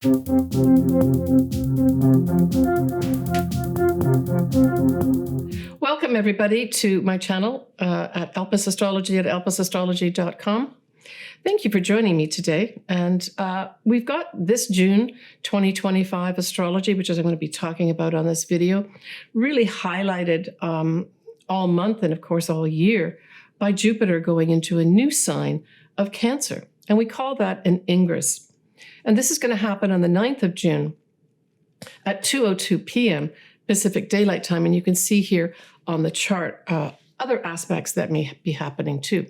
Welcome, everybody, to my channel at Elpis Astrology at elpisastrology.com. Thank you for joining me today. And we've got this June 2025 astrology, which is I'm going to be talking about on this video, really highlighted all month and, of course, all year by Jupiter going into a new sign of Cancer. And we call that an ingress. And this is going to happen on the 9th of June at 2:02 p.m. Pacific Daylight Time. And you can see here on the chart other aspects that may be happening too.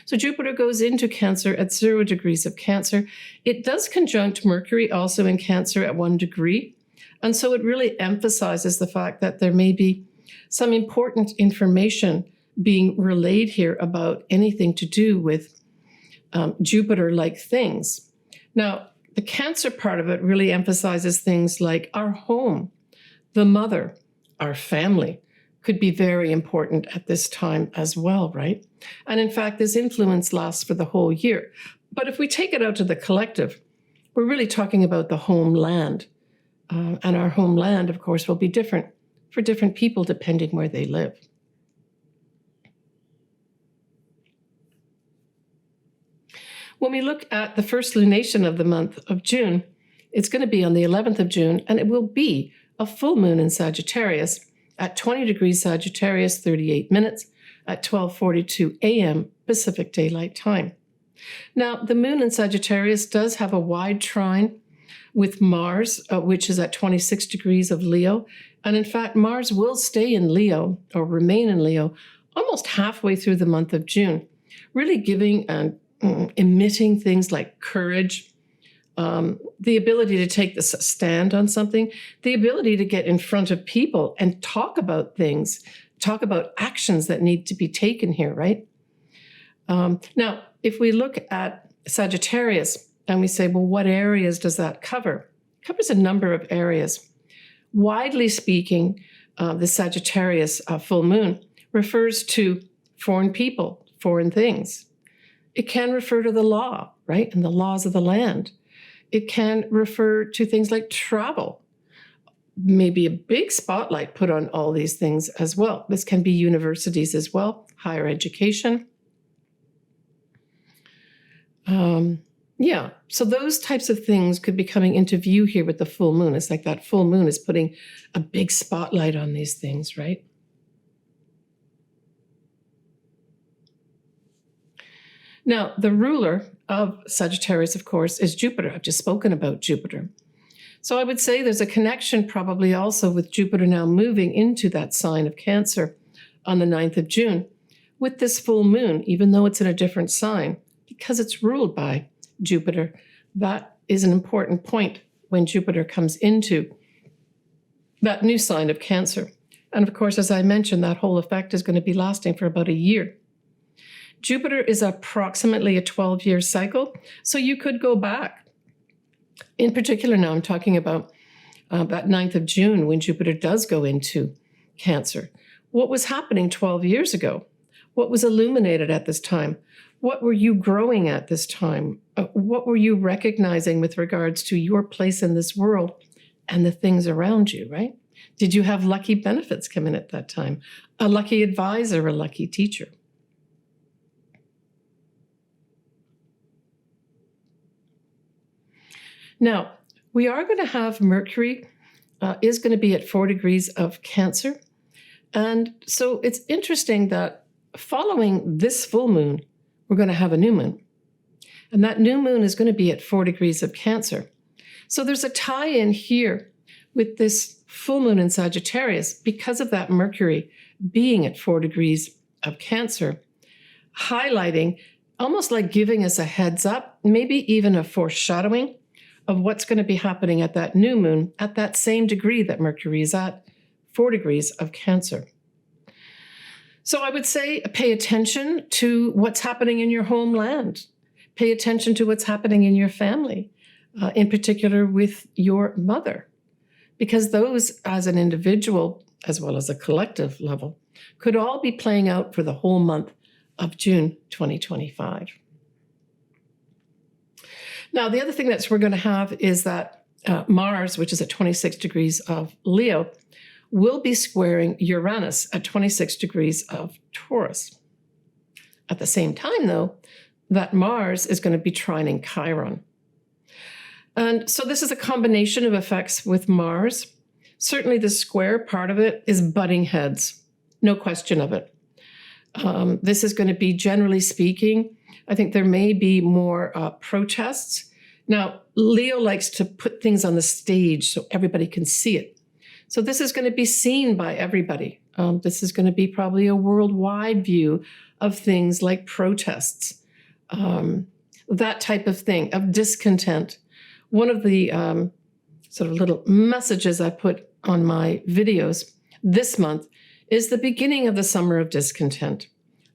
So Jupiter goes into Cancer at 0 degrees of Cancer. It does conjunct Mercury also in Cancer at 1 degree. And so it really emphasizes the fact that there may be some important information being relayed here about anything to do with Jupiter-like things. Now, the Cancer part of it really emphasizes things like our home, the mother, our family could be very important at this time as well, right? And in fact, this influence lasts for the whole year. But if we take it out to the collective, we're really talking about the homeland. And our homeland, of course, will be different for different people depending where they live. When we look at the first lunation of the month of June, it's going to be on the 11th of June, and it will be a full moon in Sagittarius at 20 degrees Sagittarius, 38 minutes, at 12:42 a.m. Pacific Daylight Time. Now, the moon in Sagittarius does have a wide trine with Mars, which is at 26 degrees of Leo. And in fact, Mars will stay in Leo or remain in Leo almost halfway through the month of June, really giving and emitting things like courage, the ability to take this stand on something, the ability to get in front of people and talk about things, talk about actions that need to be taken here, right? Now, if we look at Sagittarius and we say, well, what areas does that cover? It covers a number of areas. Widely speaking, the Sagittarius full moon refers to foreign people, foreign things. It can refer to the law, right, and the laws of the land. It can refer to things like travel, maybe a big spotlight put on all these things as well. This can be universities as well, higher education. So those types of things could be coming into view here with the full moon. It's like that full moon is putting a big spotlight on these things, right? Now, the ruler of Sagittarius, of course, is Jupiter. I've just spoken about Jupiter. So I would say there's a connection probably also with Jupiter now moving into that sign of Cancer on the 9th of June with this full moon, even though it's in a different sign, because it's ruled by Jupiter. That is an important point when Jupiter comes into that new sign of Cancer. And of course, as I mentioned, that whole effect is going to be lasting for about a year. Jupiter is approximately a 12-year cycle, so you could go back. In particular, now I'm talking about that 9th of June when Jupiter does go into Cancer. What was happening 12 years ago? What was illuminated at this time? What were you growing at this time? What were you recognizing with regards to your place in this world and the things around you, right? Did you have lucky benefits come in at that time? A lucky advisor, a lucky teacher? Now, we are going to have Mercury is going to be at 4 degrees of Cancer. And so it's interesting that following this full moon, we're going to have a new moon. And that new moon is going to be at 4 degrees of Cancer. So there's a tie-in here with this full moon in Sagittarius because of that Mercury being at 4 degrees of Cancer, highlighting, almost like giving us a heads up, maybe even a foreshadowing of what's going to be happening at that new moon at that same degree that Mercury is at, 4 degrees of Cancer. So I would say pay attention to what's happening in your homeland. Pay attention to what's happening in your family, in particular with your mother, because those as an individual, as well as a collective level, could all be playing out for the whole month of June 2025. Now, the other thing that we're going to have is that Mars, which is at 26 degrees of Leo, will be squaring Uranus at 26 degrees of Taurus. At the same time, though, that Mars is going to be trining Chiron. And so this is a combination of effects with Mars. Certainly the square part of it is butting heads, no question of it. This is going to be, generally speaking, I think there may be more protests. Now, Leo likes to put things on the stage so everybody can see it. So this is going to be seen by everybody. This is going to be probably a worldwide view of things like protests, that type of thing, of discontent. One of the sort of little messages I put on my videos this month is the beginning of the summer of discontent.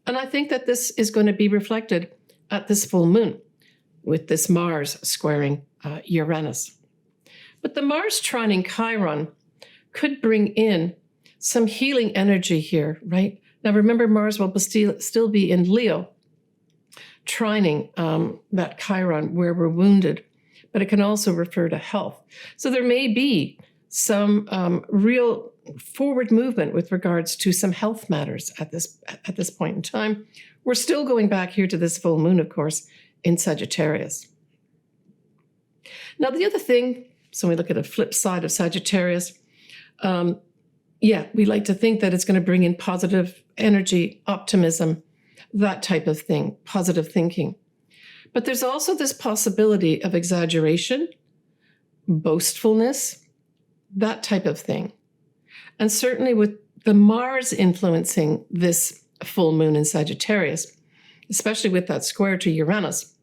And I think that this is going to be reflected at this full moon with this Mars squaring Uranus. But the Mars trining Chiron could bring in some healing energy here, right? Now remember, Mars will still be in Leo, trining that Chiron where we're wounded, but it can also refer to health. So there may be some real forward movement with regards to some health matters at this point in time. We're still going back here to this full moon, of course, in Sagittarius. Now, the other thing, so we look at a flip side of Sagittarius, we like to think that it's going to bring in positive energy, optimism, that type of thing, positive thinking. But there's also this possibility of exaggeration, boastfulness, that type of thing. And certainly with the Mars influencing this full moon in Sagittarius, especially with that square to Uranus,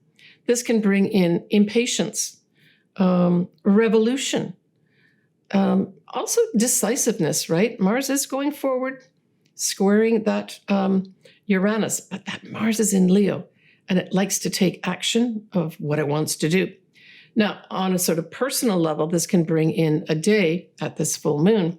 this can bring in impatience, revolution, also decisiveness, right? Mars is going forward, squaring that Uranus, but that Mars is in Leo, and it likes to take action of what it wants to do. Now, on a sort of personal level, this can bring in a day at this full moon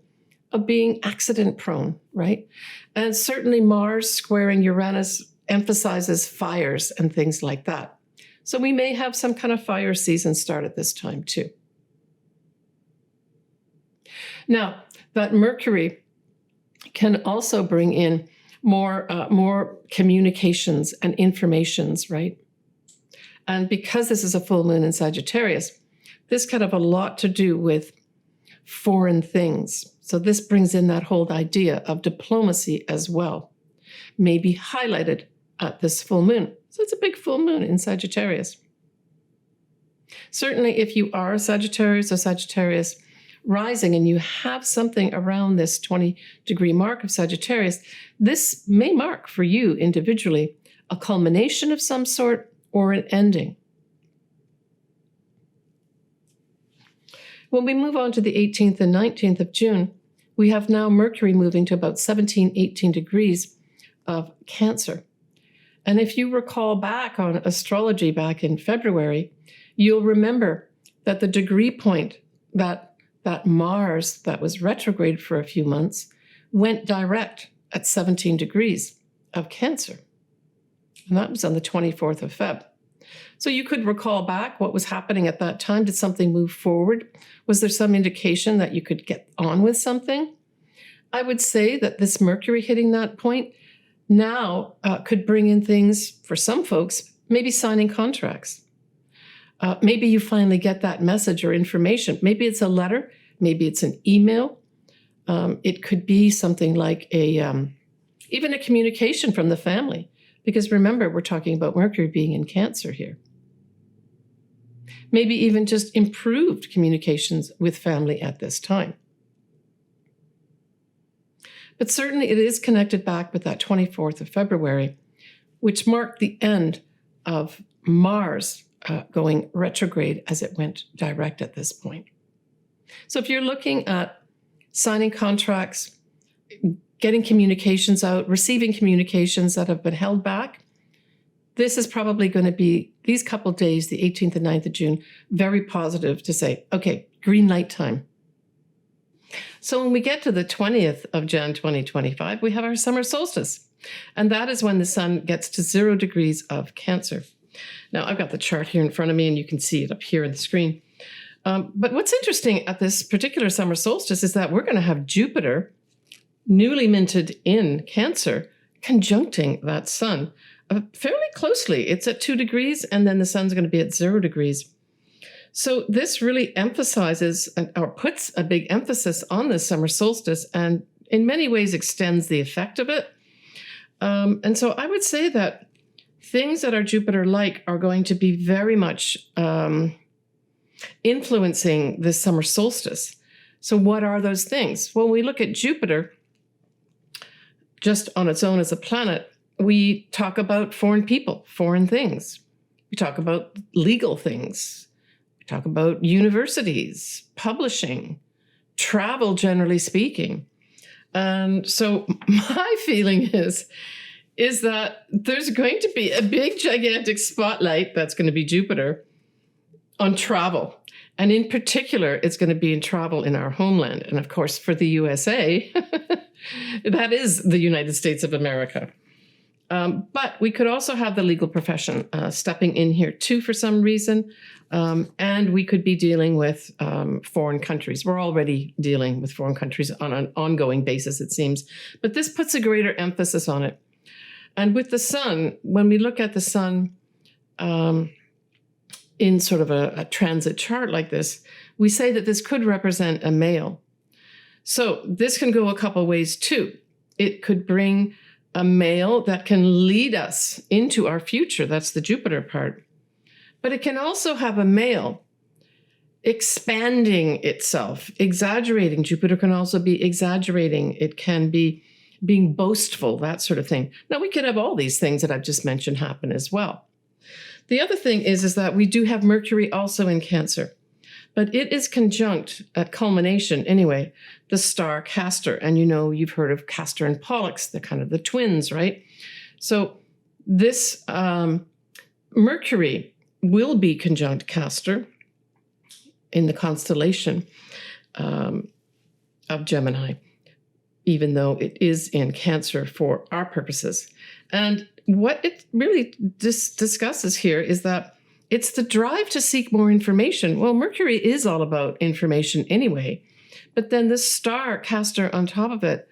of being accident prone, right? And certainly Mars squaring Uranus emphasizes fires and things like that. So we may have some kind of fire season start at this time too. Now, that Mercury can also bring in more communications and informations, right? And because this is a full moon in Sagittarius, this can have a lot to do with foreign things. So this brings in that whole idea of diplomacy as well, maybe highlighted at this full moon. So it's a big full moon in Sagittarius. Certainly, if you are a Sagittarius or Sagittarius rising and you have something around this 20-degree mark of Sagittarius, this may mark for you individually a culmination of some sort or an ending. When we move on to the 18th and 19th of June, we have now Mercury moving to about 17, 18 degrees of Cancer. And if you recall back on astrology back in February, you'll remember that the degree point that Mars that was retrograde for a few months went direct at 17 degrees of Cancer. And that was on the 24th of Feb. So you could recall back what was happening at that time. Did something move forward? Was there some indication that you could get on with something? I would say that this Mercury hitting that point now could bring in things for some folks, maybe signing contracts. Maybe you finally get that message or information. Maybe it's a letter. Maybe it's an email. It could be something like even a communication from the family. Because remember, we're talking about Mercury being in Cancer here. Maybe even just improved communications with family at this time. But certainly it is connected back with that 24th of February, which marked the end of Mars going retrograde as it went direct at this point. So if you're looking at signing contracts, getting communications out, receiving communications that have been held back, this is probably going to be, these couple days, the 18th and 9th of June, very positive to say, okay, green light time. So when we get to the 20th of Jan 2025, we have our summer solstice. And that is when the sun gets to 0 degrees of Cancer. Now, I've got the chart here in front of me, and you can see it up here on the screen. But what's interesting at this particular summer solstice is that we're going to have Jupiter, newly minted in Cancer, conjuncting that sun fairly closely. It's at 2 degrees, and then the sun's going to be at 0 degrees. So this really emphasizes or puts a big emphasis on this summer solstice and in many ways extends the effect of it. And so I would say that things that are Jupiter-like are going to be very much influencing this summer solstice. So what are those things? When we look at Jupiter, just on its own as a planet, we talk about foreign people, foreign things. We talk about legal things. We talk about universities, publishing, travel, generally speaking. And so my feeling is that there's going to be a big, gigantic spotlight, that's going to be Jupiter, on travel. And in particular, it's going to be in travel in our homeland. And of course, for the USA, that is the United States of America. But we could also have the legal profession stepping in here too for some reason. And we could be dealing with foreign countries. We're already dealing with foreign countries on an ongoing basis, it seems. But this puts a greater emphasis on it. And with the sun, when we look at the sun in sort of a transit chart like this, we say that this could represent a male. So this can go a couple ways too. It could bring a male that can lead us into our future. That's the Jupiter part. But it can also have a male expanding itself, exaggerating. Jupiter can also be exaggerating. It can be being boastful, that sort of thing. Now, we could have all these things that I've just mentioned happen as well. The other thing is that we do have Mercury also in Cancer, but it is conjunct at culmination anyway, the star Castor. And you know, you've heard of Castor and Pollux, they're kind of the twins, right? So this Mercury will be conjunct Castor in the constellation of Gemini, even though it is in Cancer for our purposes. And what it really discusses here is that it's the drive to seek more information. Well, Mercury is all about information anyway, but then this star Castor on top of it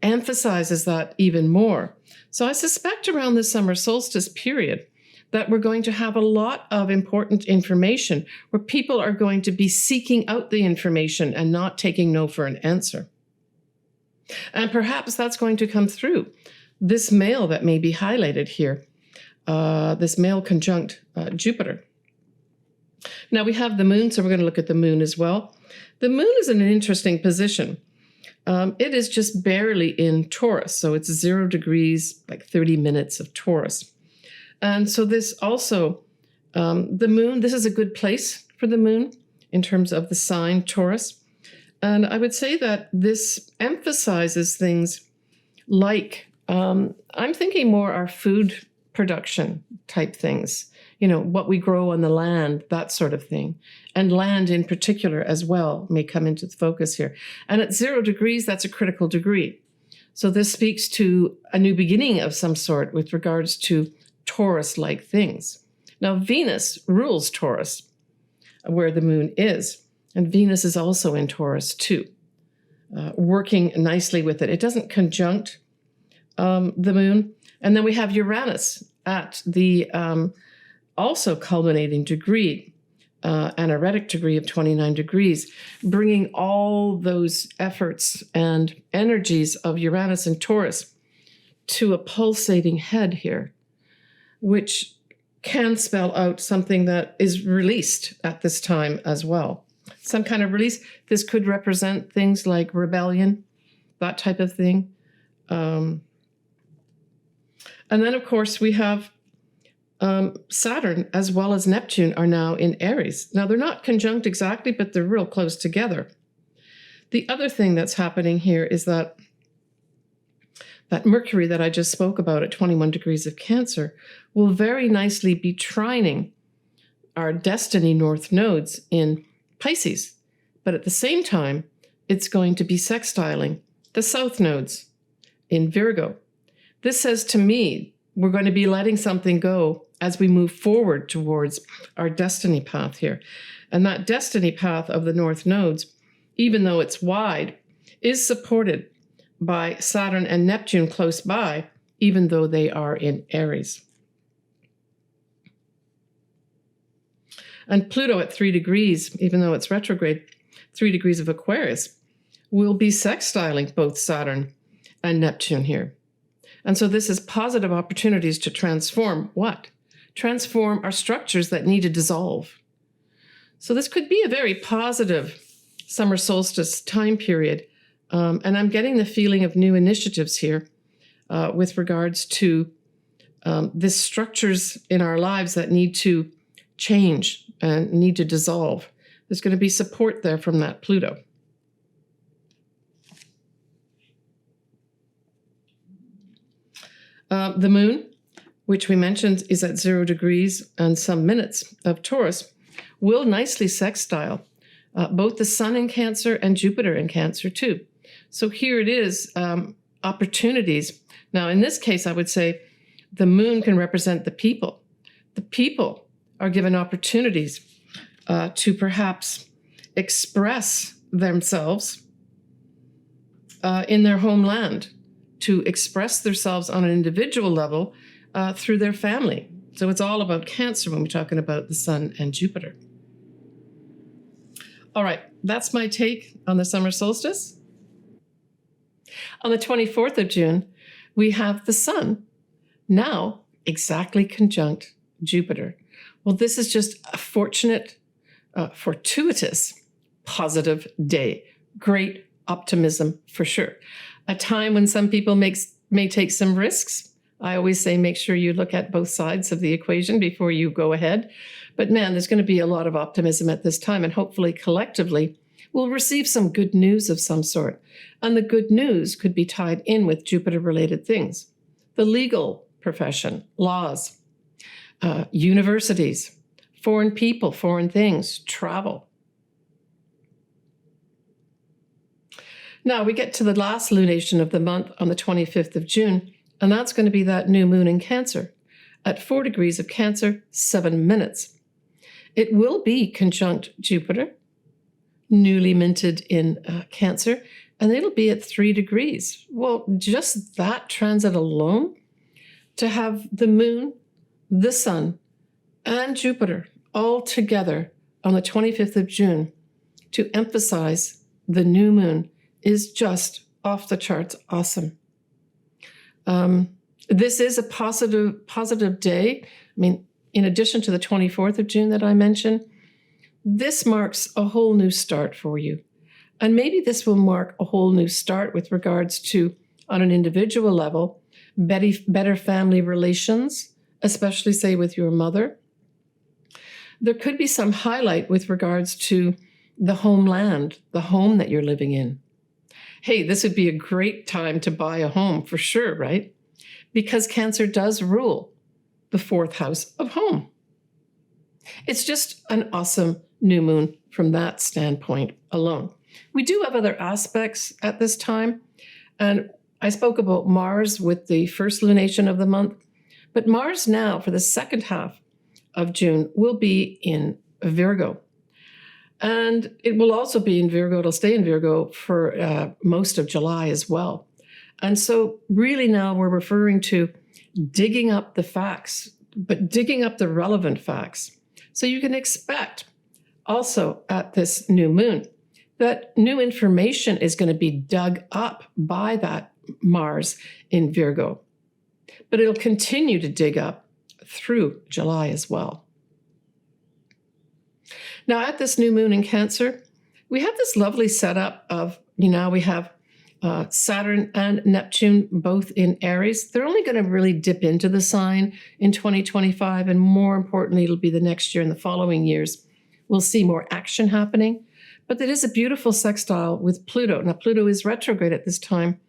emphasizes that even more. So I suspect around the summer solstice period that we're going to have a lot of important information where people are going to be seeking out the information and not taking no for an answer. And perhaps that's going to come through this male that may be highlighted here, this male conjunct Jupiter. Now we have the moon, so we're going to look at the moon as well. The moon is in an interesting position. It is just barely in Taurus, so it's 0 degrees, like 30 minutes of Taurus. And so this also, the moon, this is a good place for the moon in terms of the sign Taurus. And I would say that this emphasizes things like, I'm thinking more our food production type things, you know, what we grow on the land, that sort of thing. And land in particular as well may come into the focus here. And at 0 degrees, that's a critical degree. So this speaks to a new beginning of some sort with regards to Taurus-like things. Now, Venus rules Taurus, where the moon is. And Venus is also in Taurus too, working nicely with it. It doesn't conjunct the moon. And then we have Uranus at the also culminating degree, anorectic degree of 29 degrees, bringing all those efforts and energies of Uranus and Taurus to a pulsating head here, which can spell out something that is released at this time as well. Some kind of release. This could represent things like rebellion, that type of thing. And then, of course, we have Saturn as well as Neptune are now in Aries. Now, they're not conjunct exactly, but they're real close together. The other thing that's happening here is that Mercury that I just spoke about at 21 degrees of Cancer will very nicely be trining our destiny north nodes in Pisces. But at the same time, it's going to be sextiling the south nodes in Virgo. This says to me, we're going to be letting something go as we move forward towards our destiny path here. And that destiny path of the north nodes, even though it's wide, is supported by Saturn and Neptune close by, even though they are in Aries. And Pluto at 3 degrees, even though it's retrograde, 3 degrees of Aquarius, will be sextiling both Saturn and Neptune here. And so this is positive opportunities to transform what? Transform our structures that need to dissolve. So this could be a very positive summer solstice time period. And I'm getting the feeling of new initiatives here with regards to the structures in our lives that need to change and need to dissolve. There's going to be support there from that Pluto. The moon, which we mentioned is at 0 degrees and some minutes of Taurus, will nicely sextile both the Sun in Cancer and Jupiter in Cancer too. So here it is, opportunities. Now, in this case, I would say the moon can represent the people. The people are given opportunities to perhaps express themselves in their homeland, to express themselves on an individual level through their family. So it's all about Cancer when we're talking about the Sun and Jupiter. All right, that's my take on the summer solstice. On the 24th of June, we have the Sun now exactly conjunct Jupiter. Well, this is just a fortunate, fortuitous, positive day. Great optimism for sure. A time when some people may take some risks. I always say make sure you look at both sides of the equation before you go ahead. But man, there's going to be a lot of optimism at this time, and hopefully collectively we'll receive some good news of some sort. And the good news could be tied in with Jupiter-related things. The legal profession, laws, universities, foreign people, foreign things, travel. Now we get to the last lunation of the month on the 25th of June, and that's going to be that new moon in Cancer at 4 degrees of Cancer, 7 minutes. It will be conjunct Jupiter, newly minted in Cancer, and it'll be at 3 degrees. Well, just that transit alone, to have the moon, the Sun, and Jupiter all together on the 25th of June to emphasize the new moon is just off the charts awesome. This is a positive day. I mean, in addition to the 24th of June that I mentioned, this marks a whole new start for you. And maybe this will mark a whole new start with regards to, on an individual level, better family relations, especially, say, with your mother. There could be some highlight with regards to the homeland, the home that you're living in. Hey, this would be a great time to buy a home for sure, right? Because Cancer does rule the 4th house of home. It's just an awesome new moon from that standpoint alone. We do have other aspects at this time, and I spoke about Mars with the first lunation of the month, but Mars now for the second half of June will be in Virgo. And it will also be in Virgo, it'll stay in Virgo for most of July as well. And so really now we're referring to digging up the facts, but digging up the relevant facts. So you can expect also at this new moon that new information is going to be dug up by that Mars in Virgo. But it'll continue to dig up through July as well. Now, at this new moon in Cancer, we have this lovely setup of, we have Saturn and Neptune both in Aries. They're only going to really dip into the sign in 2025, and more importantly, it'll be the next year and the following years. We'll see more action happening, but it is a beautiful sextile with Pluto. Now, Pluto is retrograde at this time,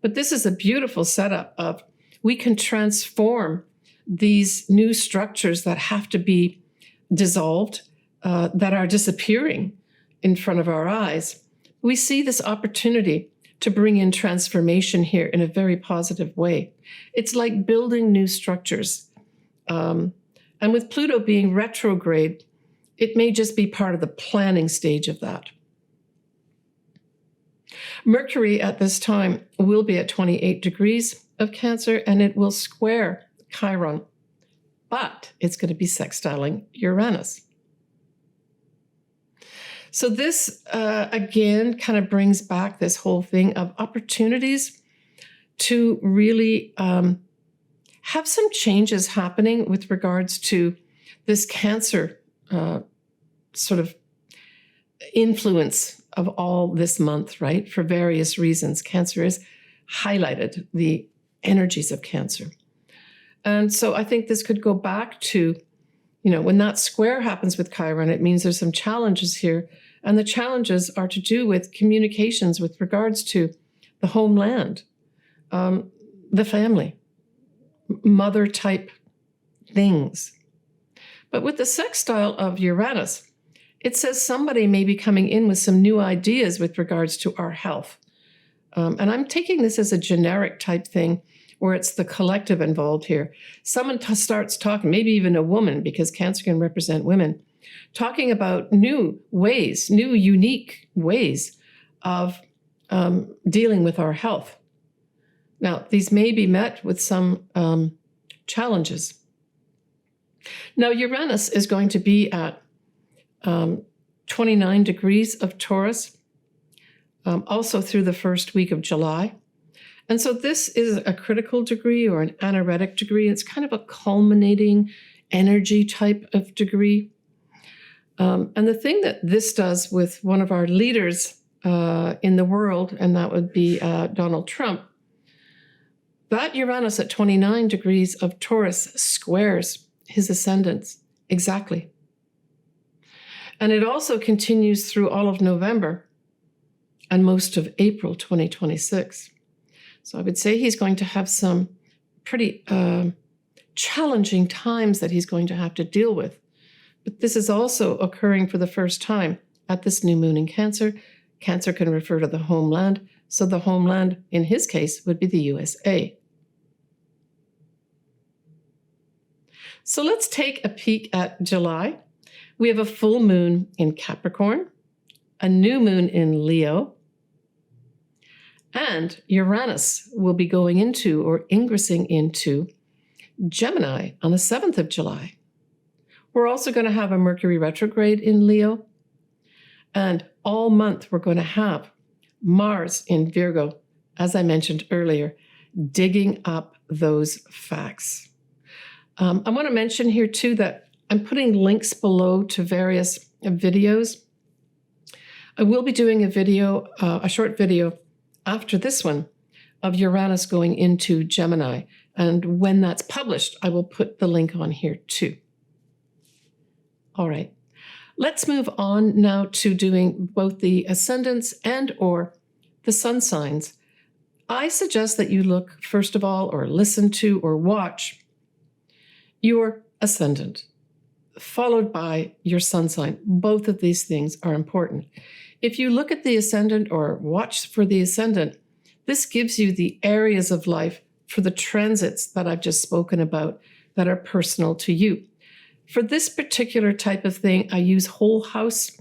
but this is a beautiful setup of we can transform these new structures that have to be dissolved, that are disappearing in front of our eyes. We see this opportunity to bring in transformation here in a very positive way. It's like building new structures. And with Pluto being retrograde it may just be part of the planning stage of that. Mercury at this time will be at 28 degrees of Cancer, and it will square Chiron, but it's going to be sextiling Uranus. So this, again, kind of brings back this whole thing of opportunities to really have some changes happening with regards to this Cancer sort of influence of all this month, right? For various reasons. Cancer has highlighted the energies of Cancer. And so I think this could go back to, when that square happens with Chiron, it means there's some challenges here. And the challenges are to do with communications with regards to the homeland, the family, mother type things. But with the sextile of Uranus, it says somebody may be coming in with some new ideas with regards to our health. And I'm taking this as a generic type thing where it's the collective involved here. Someone starts talking, maybe even a woman, because Cancer can represent women, talking about new ways, new unique ways of dealing with our health. Now, these may be met with some challenges. Now, Uranus is going to be at 29 degrees of Taurus, also through the first week of July. And so this is a critical degree or an anorectic degree. It's kind of a culminating energy type of degree. And the thing that this does with one of our leaders in the world, and that would be Donald Trump, that Uranus at 29 degrees of Taurus squares his ascendants exactly. And it also continues through all of November and most of April 2026. So I would say he's going to have some pretty challenging times that he's going to have to deal with. But this is also occurring for the first time at this new moon in Cancer. Cancer can refer to the homeland. So the homeland, in his case, would be the USA. So let's take a peek at July. We have a full moon in Capricorn, a new moon in Leo, and Uranus will be going into or ingressing into Gemini on the 7th of July. We're also going to have a Mercury retrograde in Leo. And all month, we're going to have Mars in Virgo, as I mentioned earlier, digging up those facts. I want to mention here, too, that I'm putting links below to various videos. I will be doing a video, a short video after this one of Uranus going into Gemini. And when that's published, I will put the link on here, too. All right. Let's move on now to doing both the ascendants and or the sun signs. I suggest that you look, first of all, or listen to or watch your ascendant, followed by your sun sign. Both of these things are important. If you look at the ascendant or watch for the ascendant, this gives you the areas of life for the transits that I've just spoken about that are personal to you. For this particular type of thing, I use whole house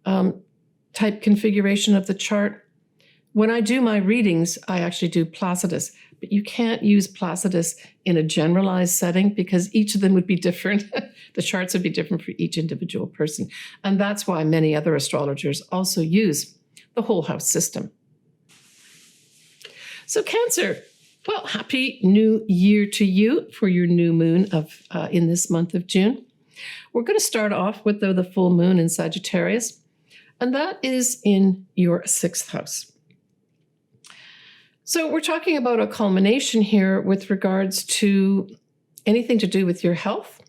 type configuration of the chart. When I do my readings, I actually do Placidus, but you can't use Placidus in a generalized setting because each of them would be different. The charts would be different for each individual person. And that's why many other astrologers also use the whole house system. So Cancer, well, happy new year to you for your new moon of in this month of June. We're going to start off with the full moon in Sagittarius, and that is in your 6th house. So we're talking about a culmination here with regards to anything to do with your health,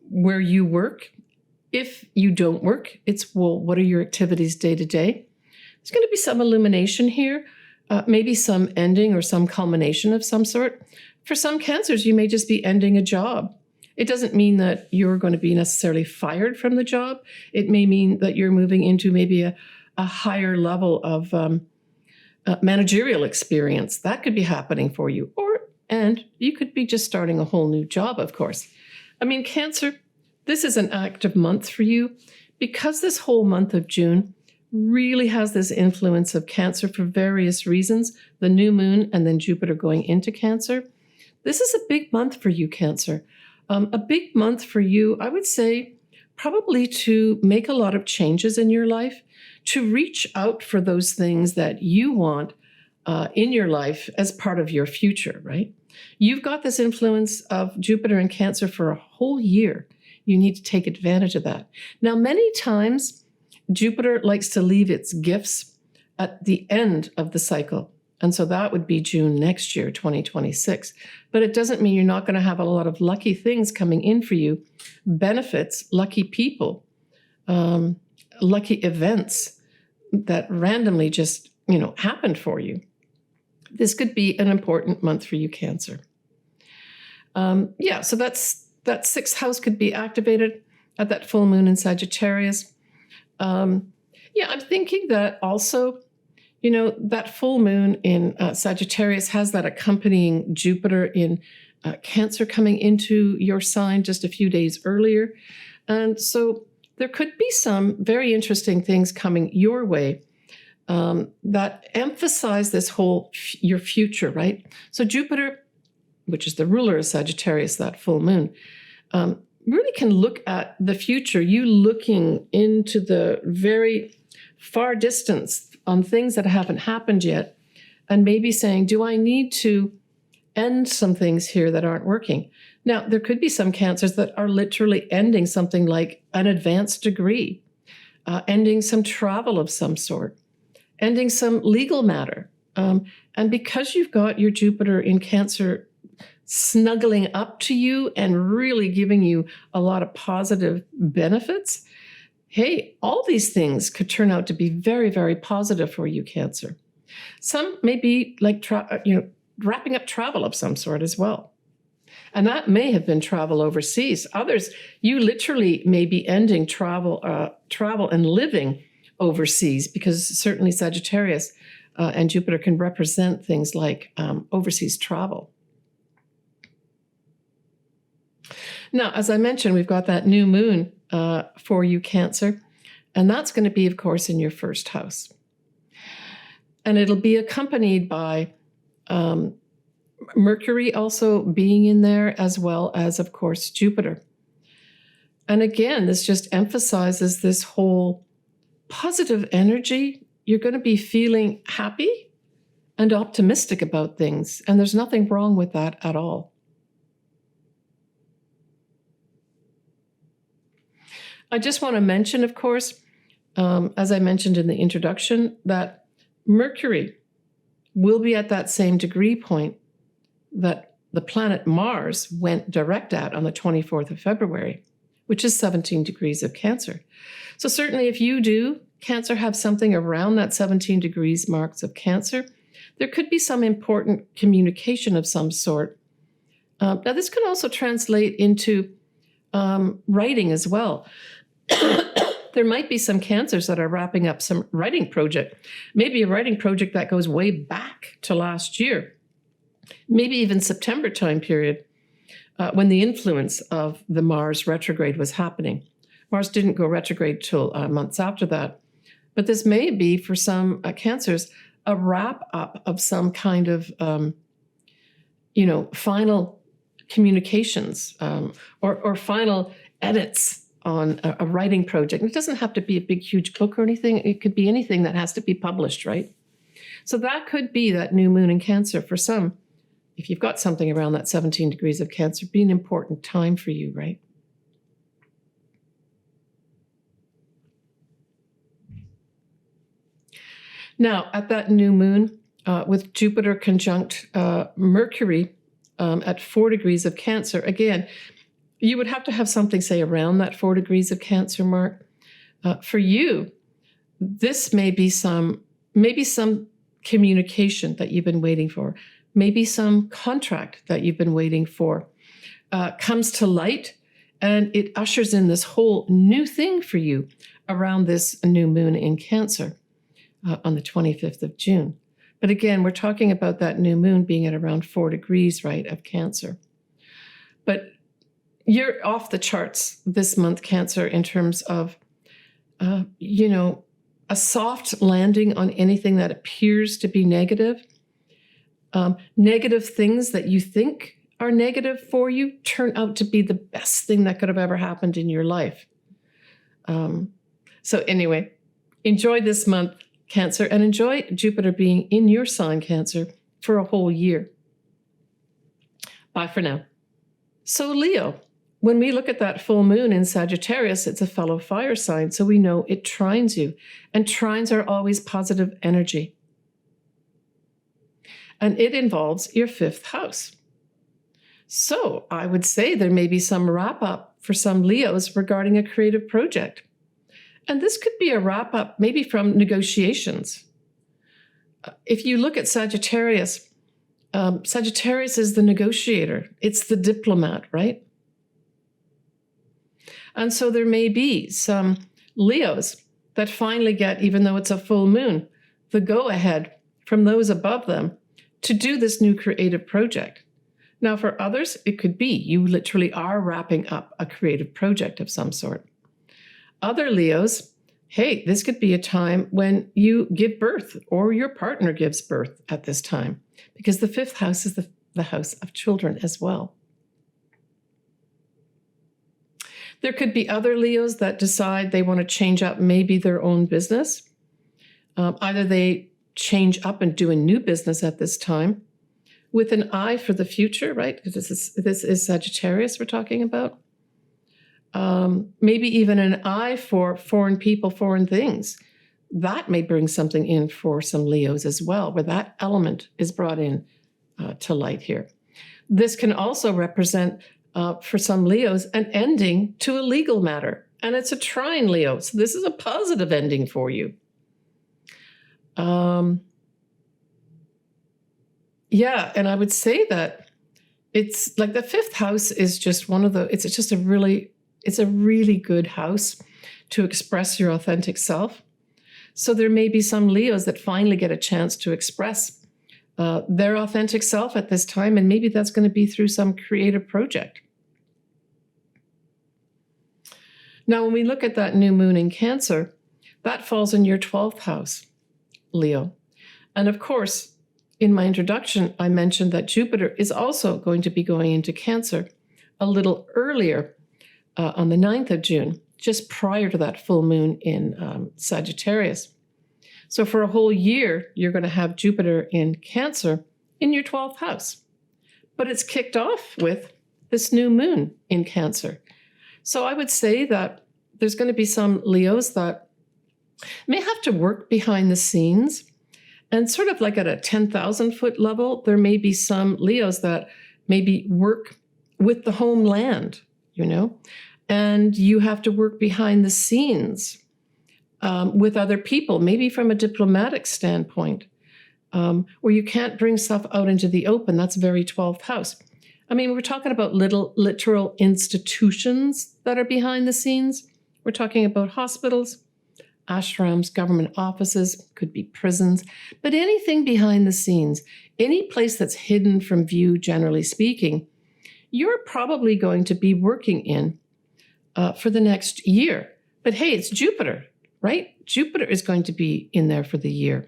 where you work. If you don't work, it's, well, what are your activities day to day? There's going to be some illumination here, maybe some ending or some culmination of some sort. For some Cancers, you may just be ending a job. It doesn't mean that you're going to be necessarily fired from the job. It may mean that you're moving into maybe a higher level of managerial experience. That could be happening for you. And you could be just starting a whole new job, of course. I mean, Cancer, This is an active month for you because this whole month of June really has this influence of Cancer for various reasons, the new moon and then Jupiter going into Cancer. This is a big month for you, Cancer. A big month for you, I would say, probably to make a lot of changes in your life, to reach out for those things that you want in your life as part of your future, right? You've got this influence of Jupiter in Cancer for a whole year. You need to take advantage of that. Now, many times, Jupiter likes to leave its gifts at the end of the cycle. And so that would be June next year, 2026. But it doesn't mean you're not going to have a lot of lucky things coming in for you, benefits, lucky people, lucky events that randomly just, happened for you. This could be an important month for you, Cancer. So that sixth house could be activated at that full moon in Sagittarius. I'm thinking that also, that full moon in Sagittarius has that accompanying Jupiter in Cancer coming into your sign just a few days earlier. And so there could be some very interesting things coming your way that emphasize this whole your future, right? So Jupiter, which is the ruler of Sagittarius, that full moon, really can look at the future, you looking into the very far distance on things that haven't happened yet, and maybe saying, do I need to end some things here that aren't working? Now, there could be some Cancers that are literally ending something like an advanced degree, ending some travel of some sort, ending some legal matter. And because you've got your Jupiter in Cancer snuggling up to you and really giving you a lot of positive benefits, hey, all these things could turn out to be very, very positive for you, Cancer. Some may be like, wrapping up travel of some sort as well. And that may have been travel overseas. Others, you literally may be ending travel and living overseas, because certainly Sagittarius and Jupiter can represent things like overseas travel. Now, as I mentioned, we've got that new moon for you, Cancer, and that's going to be, of course, in your first house. And it'll be accompanied by Mercury also being in there, as well as, of course, Jupiter. And again, this just emphasizes this whole positive energy. You're going to be feeling happy and optimistic about things, and there's nothing wrong with that at all. I just want to mention, of course, as I mentioned in the introduction, that Mercury will be at that same degree point that the planet Mars went direct at on the 24th of February, which is 17 degrees of Cancer. So certainly if you do, Cancer, have something around that 17 degrees marks of Cancer, there could be some important communication of some sort. Now, this can also translate into writing as well. There might be some Cancers that are wrapping up some writing project, maybe a writing project that goes way back to last year, maybe even September time period, when the influence of the Mars retrograde was happening. Mars didn't go retrograde till months after that. But this may be, for some Cancers, a wrap-up of some kind of, final communications or final edits on a writing project. And it doesn't have to be a big, huge book or anything. It could be anything that has to be published, right? So that could be that new moon in Cancer for some. If you've got something around that 17 degrees of Cancer, be an important time for you, right? Now, at that new moon, with Jupiter conjunct Mercury at 4 degrees of Cancer, again, you would have to have something, say, around that 4 degrees of Cancer mark. For you, this may be some communication that you've been waiting for, maybe some contract that you've been waiting for, comes to light, and it ushers in this whole new thing for you around this new moon in Cancer on the 25th of June. But again, we're talking about that new moon being at around 4 degrees, right, of Cancer. But you're off the charts this month, Cancer, in terms of, a soft landing on anything that appears to be negative. Negative things that you think are negative for you turn out to be the best thing that could have ever happened in your life. So anyway, enjoy this month, Cancer, and enjoy Jupiter being in your sign, Cancer, for a whole year. Bye for now. So Leo, when we look at that full moon in Sagittarius, it's a fellow fire sign, so we know it trines you. And trines are always positive energy. And it involves your 5th house. So I would say there may be some wrap-up for some Leos regarding a creative project. And this could be a wrap-up maybe from negotiations. If you look at Sagittarius, Sagittarius is the negotiator. It's the diplomat, right? And so there may be some Leos that finally get, even though it's a full moon, the go-ahead from those above them to do this new creative project. Now, for others, it could be you literally are wrapping up a creative project of some sort. Other Leos, hey, this could be a time when you give birth or your partner gives birth at this time, because the 5th house is the house of children as well. There could be other Leos that decide they want to change up maybe their own business. Either they change up and do a new business at this time with an eye for the future, right? This is Sagittarius we're talking about. Maybe even an eye for foreign people, foreign things. That may bring something in for some Leos as well, where that element is brought in to light here. This can also represent, for some Leos, an ending to a legal matter. And it's a trine Leo, so this is a positive ending for you. Yeah, and I would say that it's like the 5th house is just it's a really good house to express your authentic self. So there may be some Leos that finally get a chance to express their authentic self at this time, and maybe that's going to be through some creative project. Now, when we look at that new moon in Cancer, that falls in your 12th house, Leo. And of course, in my introduction, I mentioned that Jupiter is also going to be going into Cancer a little earlier on the 9th of June, just prior to that full moon in Sagittarius. So for a whole year, you're going to have Jupiter in Cancer in your 12th house. But it's kicked off with this new moon in Cancer. So I would say that there's going to be some Leos that may have to work behind the scenes. And sort of like at a 10,000-foot level, there may be some Leos that maybe work with the homeland, and you have to work behind the scenes with other people, maybe from a diplomatic standpoint, where you can't bring stuff out into the open. That's very 12th house. I mean, we're talking about literal institutions that are behind the scenes. We're talking about hospitals, ashrams, government offices, could be prisons, but anything behind the scenes, any place that's hidden from view, generally speaking, you're probably going to be working in for the next year. But hey, it's Jupiter, right? Jupiter is going to be in there for the year.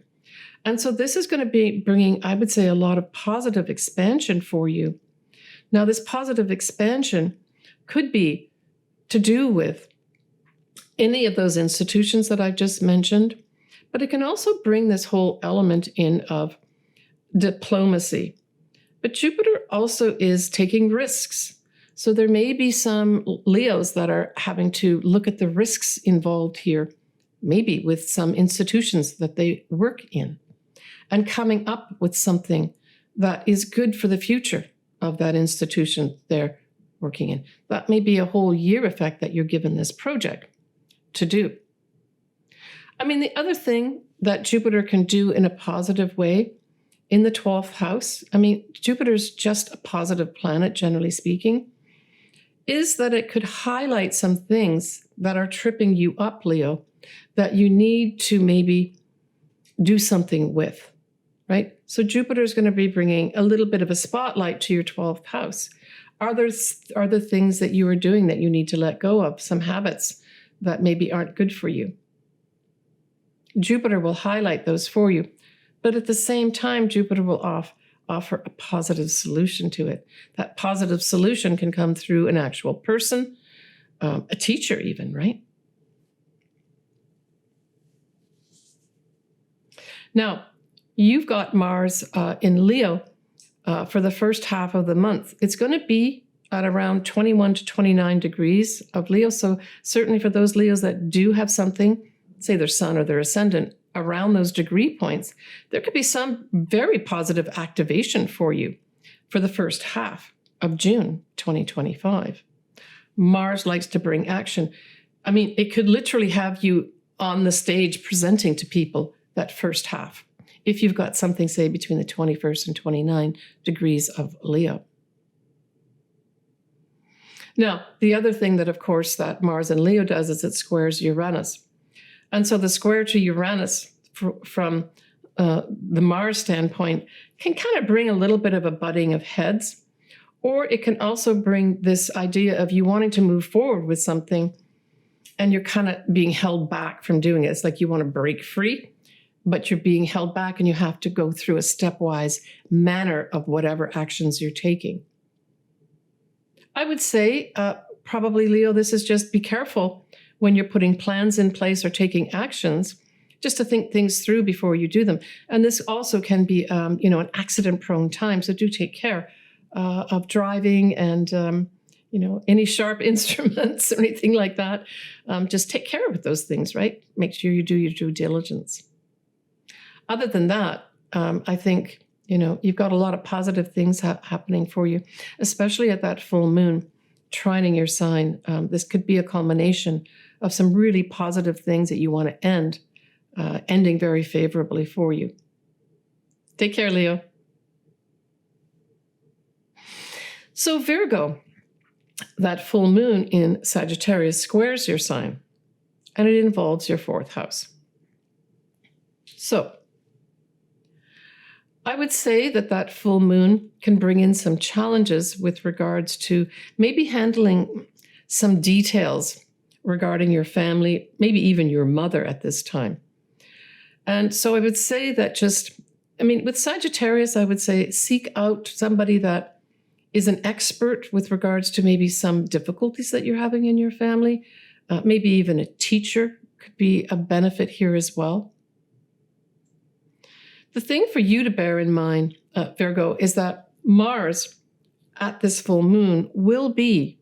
And so this is going to be bringing, I would say, a lot of positive expansion for you. Now, this positive expansion could be to do with any of those institutions that I've just mentioned, but it can also bring this whole element in of diplomacy. But Jupiter also is taking risks. So there may be some Leos that are having to look at the risks involved here, maybe with some institutions that they work in, and coming up with something that is good for the future of that institution they're working in. That may be a whole year effect that you're given this project to do. I mean, the other thing that Jupiter can do in a positive way in the 12th house, I mean, Jupiter's just a positive planet, generally speaking, is that it could highlight some things that are tripping you up, Leo, that you need to maybe do something with, right? So Jupiter is going to be bringing a little bit of a spotlight to your 12th house. Are there things that you are doing that you need to let go of, some habits that maybe aren't good for you? Jupiter will highlight those for you, but at the same time, Jupiter will offer a positive solution to it. That positive solution can come through an actual person, a teacher even, right? Now, you've got Mars in Leo for the first half of the month. It's going to be at around 21 to 29 degrees of Leo. So certainly for those Leos that do have something, say their sun or their ascendant, around those degree points, there could be some very positive activation for you for the first half of June 2025. Mars likes to bring action. I mean, it could literally have you on the stage presenting to people that first half, if you've got something, say, between the 21st and 29 degrees of Leo. Now, the other thing that, of course, that Mars in Leo does is it squares Uranus. And so the square to Uranus from the Mars standpoint can kind of bring a little bit of a butting of heads, or it can also bring this idea of you wanting to move forward with something and you're kind of being held back from doing it. It's like you want to break free, but you're being held back and you have to go through a stepwise manner of whatever actions you're taking. I would say, probably, Leo, this is just be careful when you're putting plans in place or taking actions, just to think things through before you do them. And this also can be, an accident-prone time. So do take care of driving and, any sharp instruments or anything like that. Just take care of those things, right? Make sure you do your due diligence. Other than that, I think, you've got a lot of positive things happening for you, especially at that full moon, trining your sign. This could be a culmination of some really positive things that you want to end, ending very favorably for you. Take care, Leo. So Virgo, that full moon in Sagittarius squares your sign, and it involves your fourth house. So I would say that full moon can bring in some challenges with regards to maybe handling some details regarding your family, maybe even your mother at this time. And so I would say that with Sagittarius, I would say seek out somebody that is an expert with regards to maybe some difficulties that you're having in your family. Maybe even a teacher could be a benefit here as well. The thing for you to bear in mind, Virgo, is that Mars at this full moon will be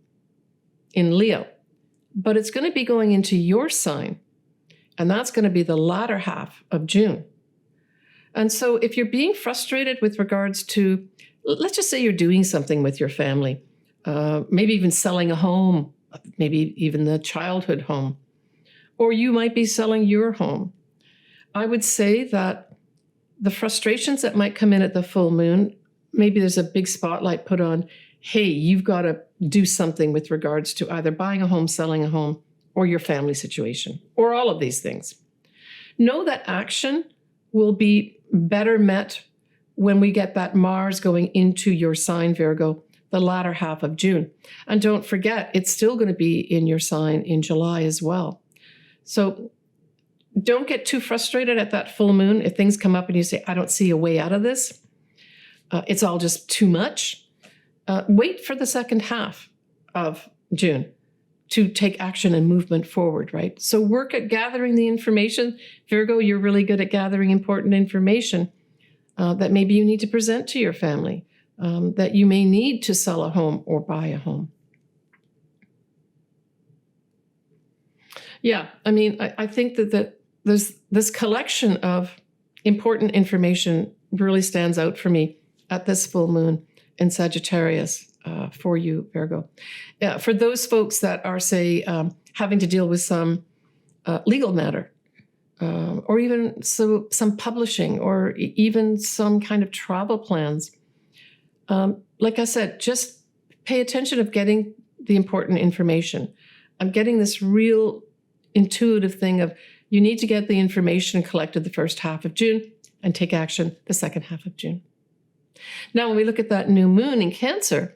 in Leo, but it's going to be going into your sign, and that's going to be the latter half of June. And so if you're being frustrated with regards to, let's just say you're doing something with your family, maybe even selling a home, maybe even the childhood home, or you might be selling your home, I would say that the frustrations that might come in at the full moon, maybe there's a big spotlight put on, hey, you've got to do something with regards to either buying a home, selling a home, or your family situation, or all of these things. Know that action will be better met when we get that Mars going into your sign, Virgo, the latter half of June. And don't forget, it's still going to be in your sign in July as well. So don't get too frustrated at that full moon if things come up and you say, I don't see a way out of this. It's all just too much. Wait for the second half of June to take action and movement forward, right? So work at gathering the information. Virgo, you're really good at gathering important information that maybe you need to present to your family, that you may need to sell a home or buy a home. Yeah, I think that there's this collection of important information really stands out for me at this full moon in Sagittarius for you, Virgo. For those folks that are, say, having to deal with some legal matter, or even some publishing, or even some kind of travel plans, like I said, just pay attention of getting the important information. I'm getting this real intuitive thing of you need to get the information collected the first half of June and take action the second half of June. Now, when we look at that new moon in Cancer,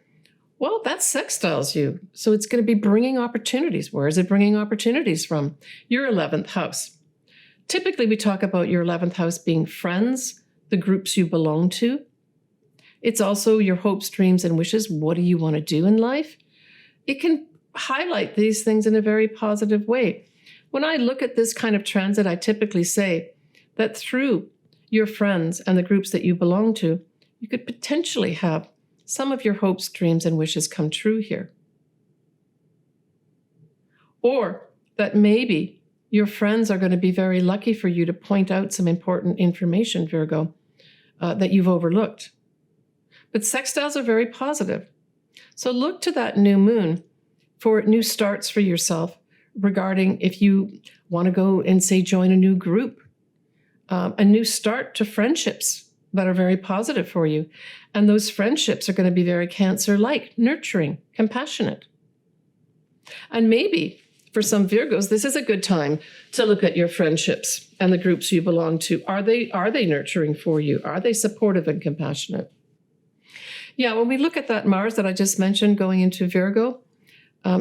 Well, that sextiles you. So it's going to be bringing opportunities. Where is it bringing opportunities from? Your 11th house. Typically, we talk about your 11th house being friends, the groups you belong to. It's also your hopes, dreams, and wishes. What do you want to do in life? It can highlight these things in a very positive way. When I look at this kind of transit, I typically say that through your friends and the groups that you belong to, you could potentially have some of your hopes, dreams, and wishes come true here. Or that maybe your friends are going to be very lucky for you to point out some important information, Virgo, that you've overlooked. But sextiles are very positive. So look to that new moon for new starts for yourself regarding if you want to go and, say, join a new group, a new start to friendships that are very positive for you. And those friendships are going to be very Cancer-like, nurturing, compassionate. And maybe for some Virgos, this is a good time to look at your friendships and the groups you belong to. Are they nurturing for you? Are they supportive and compassionate? Yeah, when we look at that Mars that I just mentioned going into Virgo,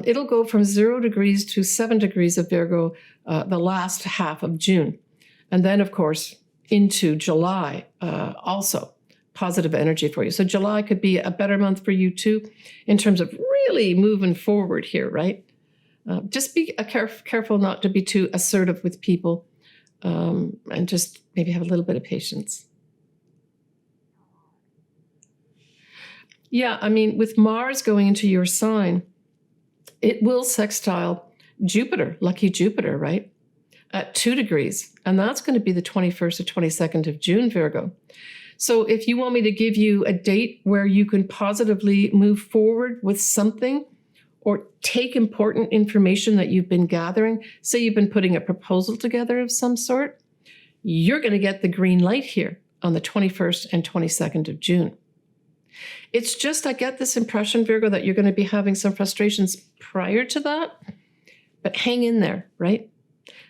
it'll go from 0 degrees to 7 degrees of Virgo the last half of June. And then, of course, into July also. Positive energy for you. So July could be a better month for you too, in terms of really moving forward here, right? Just be careful not to be too assertive with people, and just maybe have a little bit of patience. Yeah, I mean, with Mars going into your sign, it will sextile Jupiter, lucky Jupiter, right? At 2 degrees. And that's going to be the 21st or 22nd of June, Virgo. So if you want me to give you a date where you can positively move forward with something or take important information that you've been gathering, say you've been putting a proposal together of some sort, you're going to get the green light here on the 21st and 22nd of June. It's just, I get this impression, Virgo, that you're going to be having some frustrations prior to that, but hang in there, right?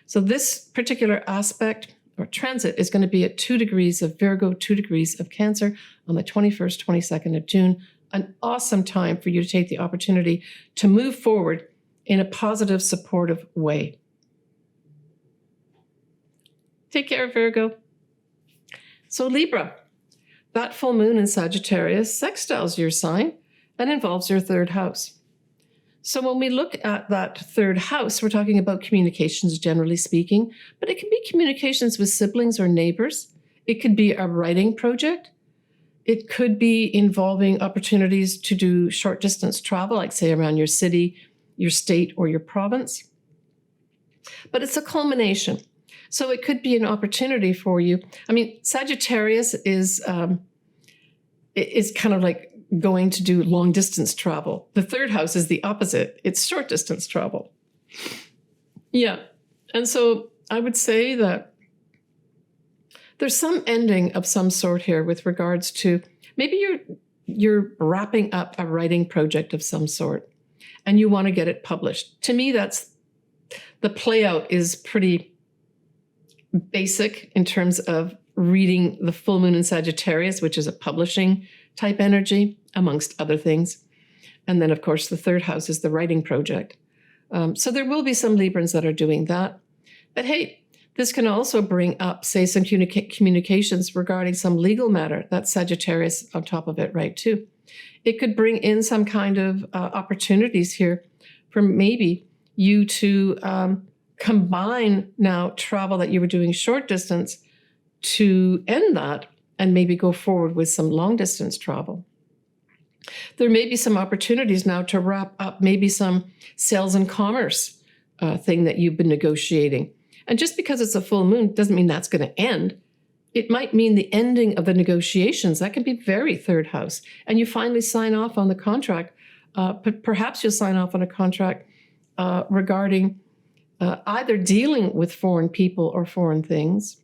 So this particular aspect or transit is going to be at 2 degrees of Virgo, 2 degrees of Cancer on the 21st, 22nd of June. An awesome time for you to take the opportunity to move forward in a positive, supportive way. Take care, Virgo. So Libra, that full moon in Sagittarius sextiles your sign and involves your 3rd house. So when we look at that 3rd house, we're talking about communications, generally speaking, but it can be communications with siblings or neighbors. It could be a writing project. It could be involving opportunities to do short distance travel, like say around your city, your state, or your province. But it's a culmination. So it could be an opportunity for you. I mean, Sagittarius is kind of like going to do long distance travel. The 3rd house is the opposite. It's short distance travel. Yeah. And so I would say that there's some ending of some sort here with regards to maybe you're wrapping up a writing project of some sort and you want to get it published. To me, that's the play out is pretty basic in terms of reading the full moon in Sagittarius, which is a publishing type energy, amongst other things. And then, of course, the 3rd house is the writing project. So there will be some Librans that are doing that. But hey, this can also bring up, say, some communications regarding some legal matter. That's Sagittarius on top of it, right, too. It could bring in some kind of opportunities here for maybe you to combine now travel that you were doing short distance to end that and maybe go forward with some long distance travel. There may be some opportunities now to wrap up maybe some sales and commerce thing that you've been negotiating. And just because it's a full moon doesn't mean that's going to end. It might mean the ending of the negotiations. That can be very 3rd house. And you finally sign off on the contract. But perhaps you'll sign off on a contract regarding either dealing with foreign people or foreign things,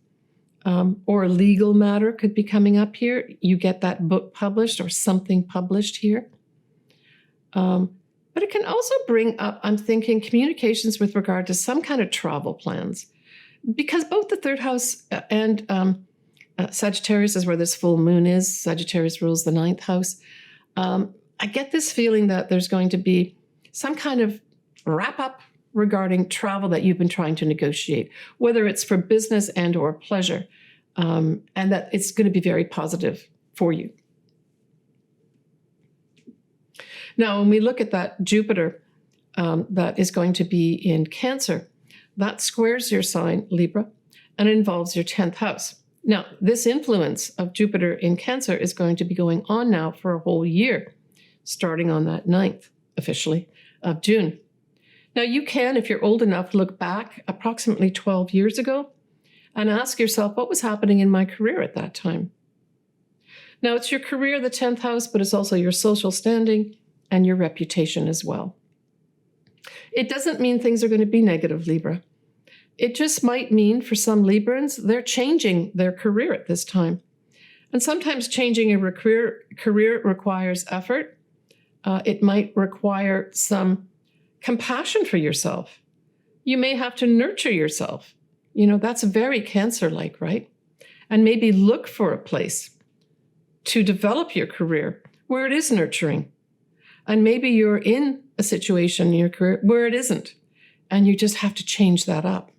or a legal matter could be coming up here. You get that book published or something published here. But it can also bring up, I'm thinking, communications with regard to some kind of travel plans. Because both the 3rd house and Sagittarius is where this full moon is. Sagittarius rules the 9th house. I get this feeling that there's going to be some kind of wrap up regarding travel that you've been trying to negotiate, whether it's for business and or pleasure, and that it's going to be very positive for you. Now, when we look at that Jupiter that is going to be in Cancer, that squares your sign, Libra, and involves your 10th house. Now, this influence of Jupiter in Cancer is going to be going on now for a whole year, starting on that 9th, officially, of June. Now, you can, if you're old enough, look back approximately 12 years ago and ask yourself, what was happening in my career at that time? Now, it's your career, the 10th house, but it's also your social standing and your reputation as well. It doesn't mean things are going to be negative, Libra. It just might mean for some Librans, they're changing their career at this time. And sometimes changing a career requires effort. It might require some compassion for yourself. You may have to nurture yourself. You know, that's very Cancer-like, right? And maybe look for a place to develop your career where it is nurturing. And maybe you're in a situation in your career where it isn't, and you just have to change that up.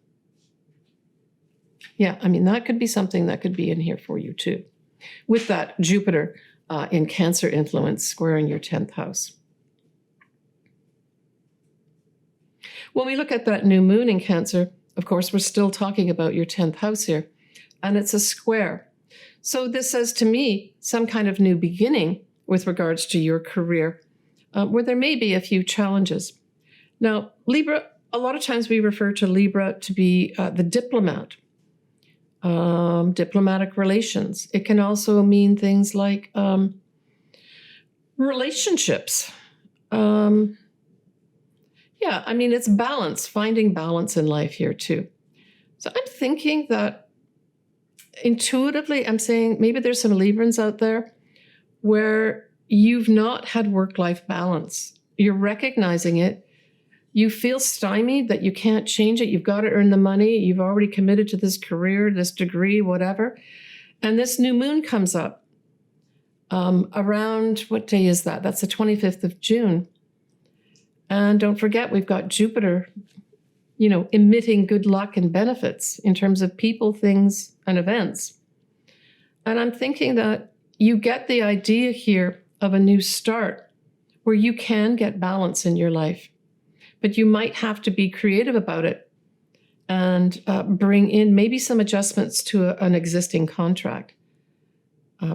Yeah, I mean, that could be something that could be in here for you too, with that Jupiter in Cancer influence squaring your 10th house. When we look at that new moon in Cancer, of course, we're still talking about your 10th house here, and it's a square. So this says to me some kind of new beginning with regards to your career, where there may be a few challenges. Now, Libra, a lot of times we refer to Libra to be the diplomat, diplomatic relations. It can also mean things like relationships. Yeah, I mean, it's balance, finding balance in life here too. So I'm thinking that intuitively, I'm saying maybe there's some Librans out there where you've not had work-life balance. You're recognizing it. You feel stymied that you can't change it. You've got to earn the money. You've already committed to this career, this degree, whatever. And this new moon comes up around, what day is that? That's the 25th of June. And don't forget, we've got Jupiter, you know, emitting good luck and benefits in terms of people, things, and events. And I'm thinking that you get the idea here of a new start where you can get balance in your life, but you might have to be creative about it and bring in maybe some adjustments to an existing contract,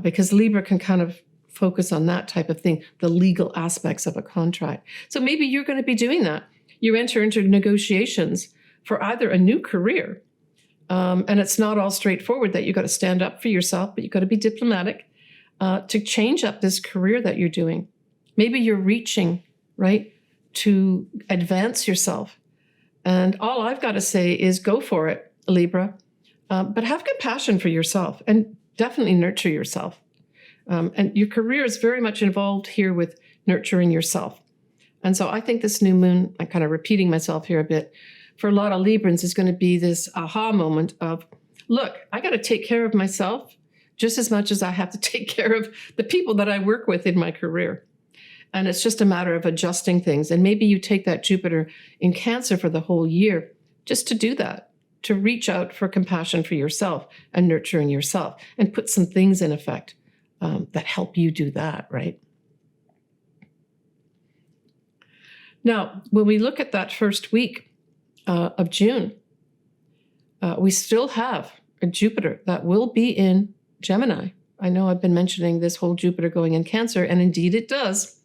because Libra can kind of focus on that type of thing, the legal aspects of a contract. So maybe you're going to be doing that. You enter into negotiations for either a new career, and it's not all straightforward that you've got to stand up for yourself, but you've got to be diplomatic to change up this career that you're doing. Maybe you're reaching, right, to advance yourself. And all I've got to say is go for it, Libra, but have compassion for yourself and definitely nurture yourself. And your career is very much involved here with nurturing yourself. And so I think this new moon, I'm kind of repeating myself here a bit, for a lot of Librans is going to be this aha moment of, look, I got to take care of myself just as much as I have to take care of the people that I work with in my career. And it's just a matter of adjusting things. And maybe you take that Jupiter in Cancer for the whole year just to do that, to reach out for compassion for yourself and nurturing yourself and put some things in effect that help you do that, right? Now, when we look at that first week of June, we still have a Jupiter that will be in Gemini. I know I've been mentioning this whole Jupiter going in Cancer, and indeed it does.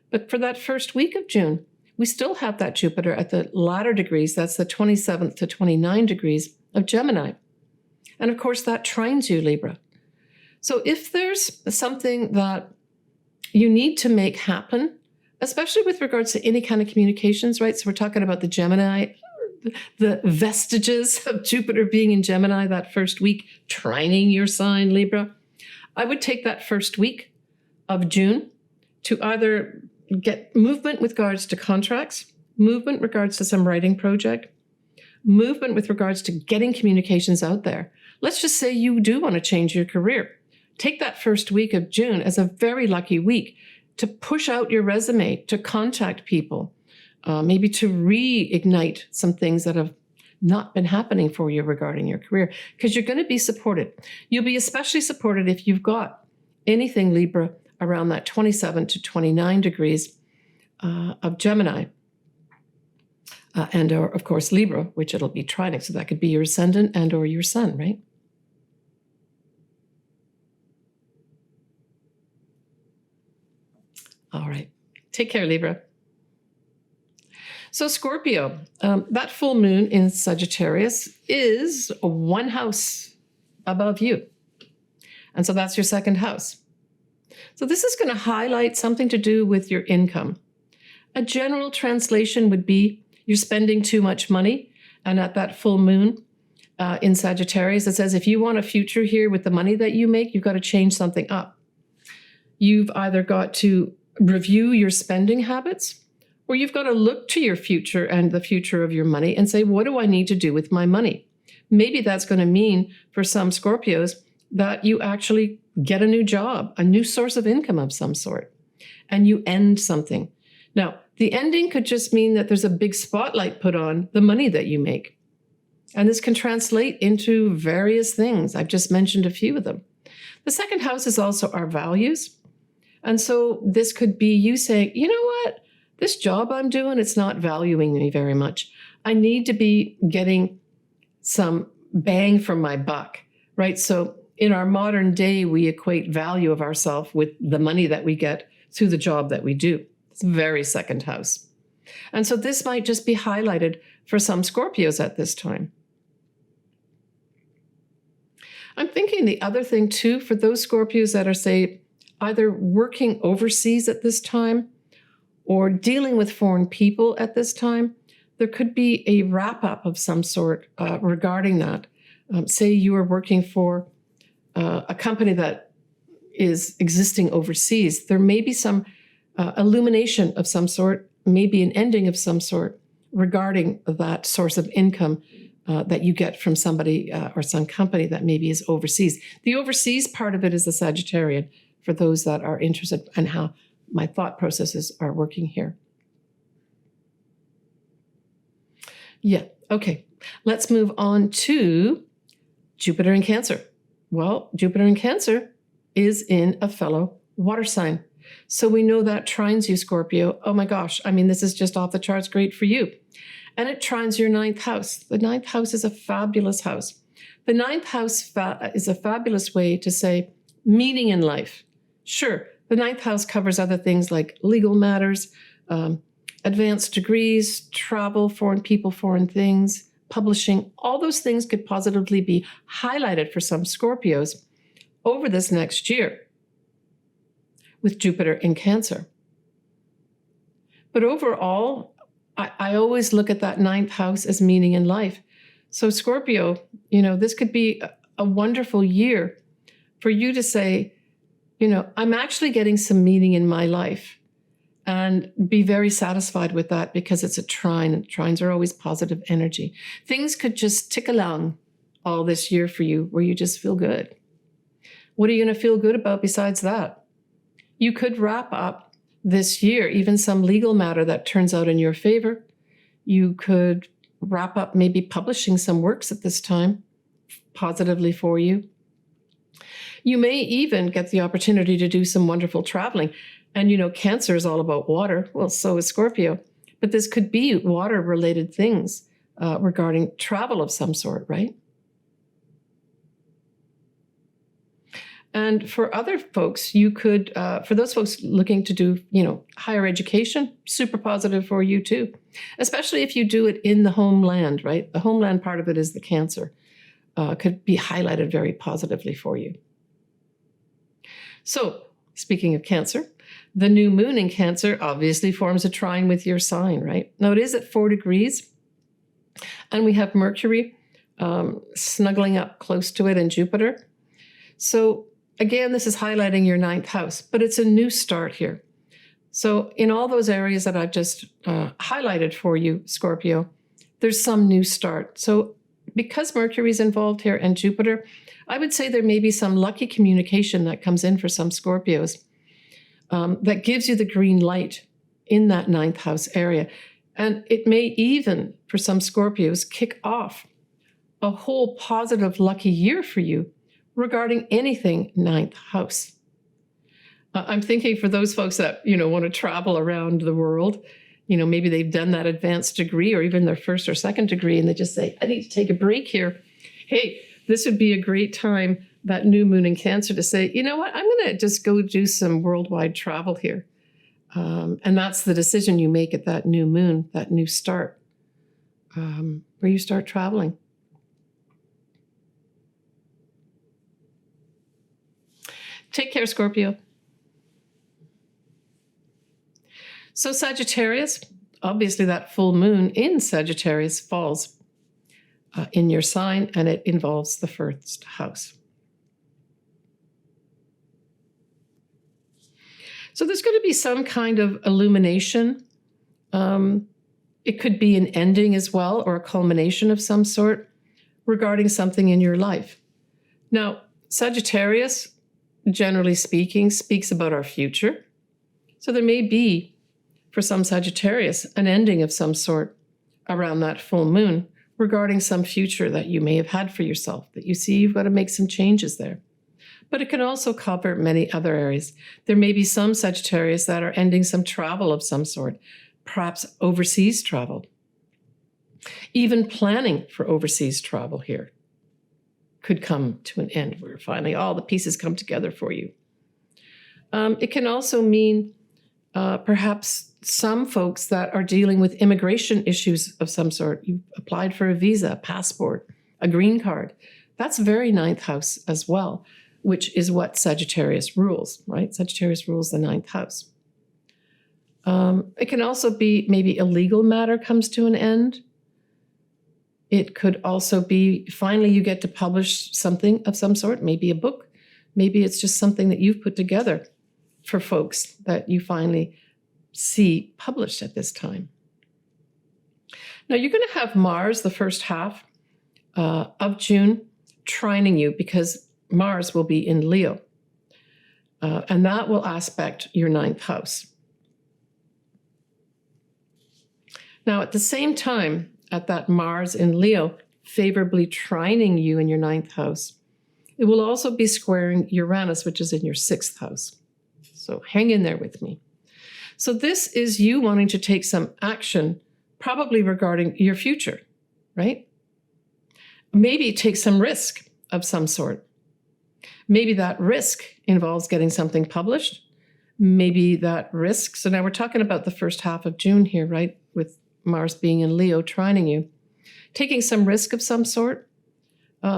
But for that first week of June, we still have that Jupiter at the latter degrees. That's the 27th to 29 degrees of Gemini. And of course, that trines you, Libra. So if there's something that you need to make happen, especially with regards to any kind of communications, right? So we're talking about the Gemini, the vestiges of Jupiter being in Gemini that first week, trining your sign, Libra. I would take that first week of June to either get movement with regards to contracts, movement with regards to some writing project, movement with regards to getting communications out there. Let's just say you do want to change your career. Take that first week of June as a very lucky week to push out your resume, to contact people, maybe to reignite some things that have not been happening for you regarding your career, because you're going to be supported. You'll be especially supported if you've got anything, Libra, around that 27 to 29 degrees of Gemini. And or, of course, Libra, which it'll be trining. So that could be your ascendant and or your sun, right? All right. Take care, Libra. So Scorpio, that full moon in Sagittarius is one house above you. And so that's your second house. So this is going to highlight something to do with your income. A general translation would be you're spending too much money. And at that full moon in Sagittarius, it says if you want a future here with the money that you make, you've got to change something up. You've either got to review your spending habits, or you've got to look to your future and the future of your money and say, what do I need to do with my money? Maybe that's going to mean for some Scorpios that you actually get a new job, a new source of income of some sort, and you end something. Now, the ending could just mean that there's a big spotlight put on the money that you make. And this can translate into various things. I've just mentioned a few of them. The second house is also our values. And so this could be you saying, you know what? This job I'm doing, it's not valuing me very much. I need to be getting some bang from my buck, right? So in our modern day, we equate value of ourselves with the money that we get through the job that we do. It's very second house. And so this might just be highlighted for some Scorpios at this time. I'm thinking the other thing too, for those Scorpios that are, say, either working overseas at this time or dealing with foreign people at this time, there could be a wrap-up of some sort regarding that. Say you are working for a company that is existing overseas. There may be some illumination of some sort, maybe an ending of some sort regarding that source of income that you get from somebody or some company that maybe is overseas. The overseas part of it is the Sagittarian, for those that are interested in how my thought processes are working here. Yeah, okay. Let's move on to Jupiter in Cancer. Well, Jupiter in Cancer is in a fellow water sign. So we know that trines you, Scorpio. Oh my gosh, I mean, this is just off the charts great for you. And it trines your ninth house. The ninth house is a fabulous house. The ninth house is a fabulous way to say meaning in life. Sure, the ninth house covers other things like legal matters, advanced degrees, travel, foreign people, foreign things, publishing. All those things could positively be highlighted for some Scorpios over this next year with Jupiter in Cancer. But overall, I always look at that ninth house as meaning in life. So Scorpio, this could be a wonderful year for you to say, I'm actually getting some meaning in my life, and be very satisfied with that because it's a trine, and trines are always positive energy. Things could just tick along all this year for you where you just feel good. What are you going to feel good about besides that? You could wrap up this year, even some legal matter that turns out in your favor. You could wrap up maybe publishing some works at this time positively for you. You may even get the opportunity to do some wonderful traveling. And Cancer is all about water. Well, so is Scorpio. But this could be water-related things regarding travel of some sort, right? And for other folks, you could, for those folks looking to do, higher education, super positive for you too. Especially if you do it in the homeland, right? The homeland part of it is the Cancer. Could be highlighted very positively for you. So, speaking of Cancer, the new moon in Cancer obviously forms a trine with your sign, right? Now, it is at 4 degrees, and we have Mercury snuggling up close to it and Jupiter. So, again, this is highlighting your ninth house, but it's a new start here. So, in all those areas that I've just highlighted for you, Scorpio, there's some new start. So, because Mercury's involved here and Jupiter, I would say there may be some lucky communication that comes in for some Scorpios. that gives you the green light in that ninth house area. And it may even, for some Scorpios, kick off a whole positive, lucky year for you regarding anything ninth house. I'm thinking for those folks that, want to travel around the world, maybe they've done that advanced degree or even their first or second degree, and they just say, I need to take a break here. Hey, this would be a great time, that new moon in Cancer, to say, you know what, I'm going to just go do some worldwide travel here. And that's the decision you make at that new moon, that new start, where you start traveling. Take care, Scorpio. So Sagittarius, obviously that full moon in Sagittarius falls in your sign, and it involves the first house. So there's going to be some kind of illumination. It could be an ending as well, or a culmination of some sort regarding something in your life. Now, Sagittarius, generally speaking, speaks about our future. So there may be, for some Sagittarius, an ending of some sort around that full moon regarding some future that you may have had for yourself, that you see you've got to make some changes there. But it can also cover many other areas. There may be some Sagittarius that are ending some travel of some sort, perhaps overseas travel. Even planning for overseas travel here could come to an end where finally all the pieces come together for you. It can also mean perhaps some folks that are dealing with immigration issues of some sort. You applied for a visa, a passport, a green card. That's very ninth house as well, which is what Sagittarius rules, right? Sagittarius rules the ninth house. It can also be maybe a legal matter comes to an end. It could also be finally you get to publish something of some sort, maybe a book. Maybe it's just something that you've put together for folks that you finally see published at this time. Now, you're going to have Mars the first half of June trining you, because Mars will be in Leo. And that will aspect your ninth house. Now, at the same time, at that Mars in Leo favorably trining you in your ninth house, it will also be squaring Uranus, which is in your sixth house. So hang in there with me. So this is you wanting to take some action, probably regarding your future, right? Maybe take some risk of some sort. Maybe that risk involves getting something published. Maybe that risk, so now we're talking about the first half of June here, right? With Mars being in Leo, trining you. Taking some risk of some sort.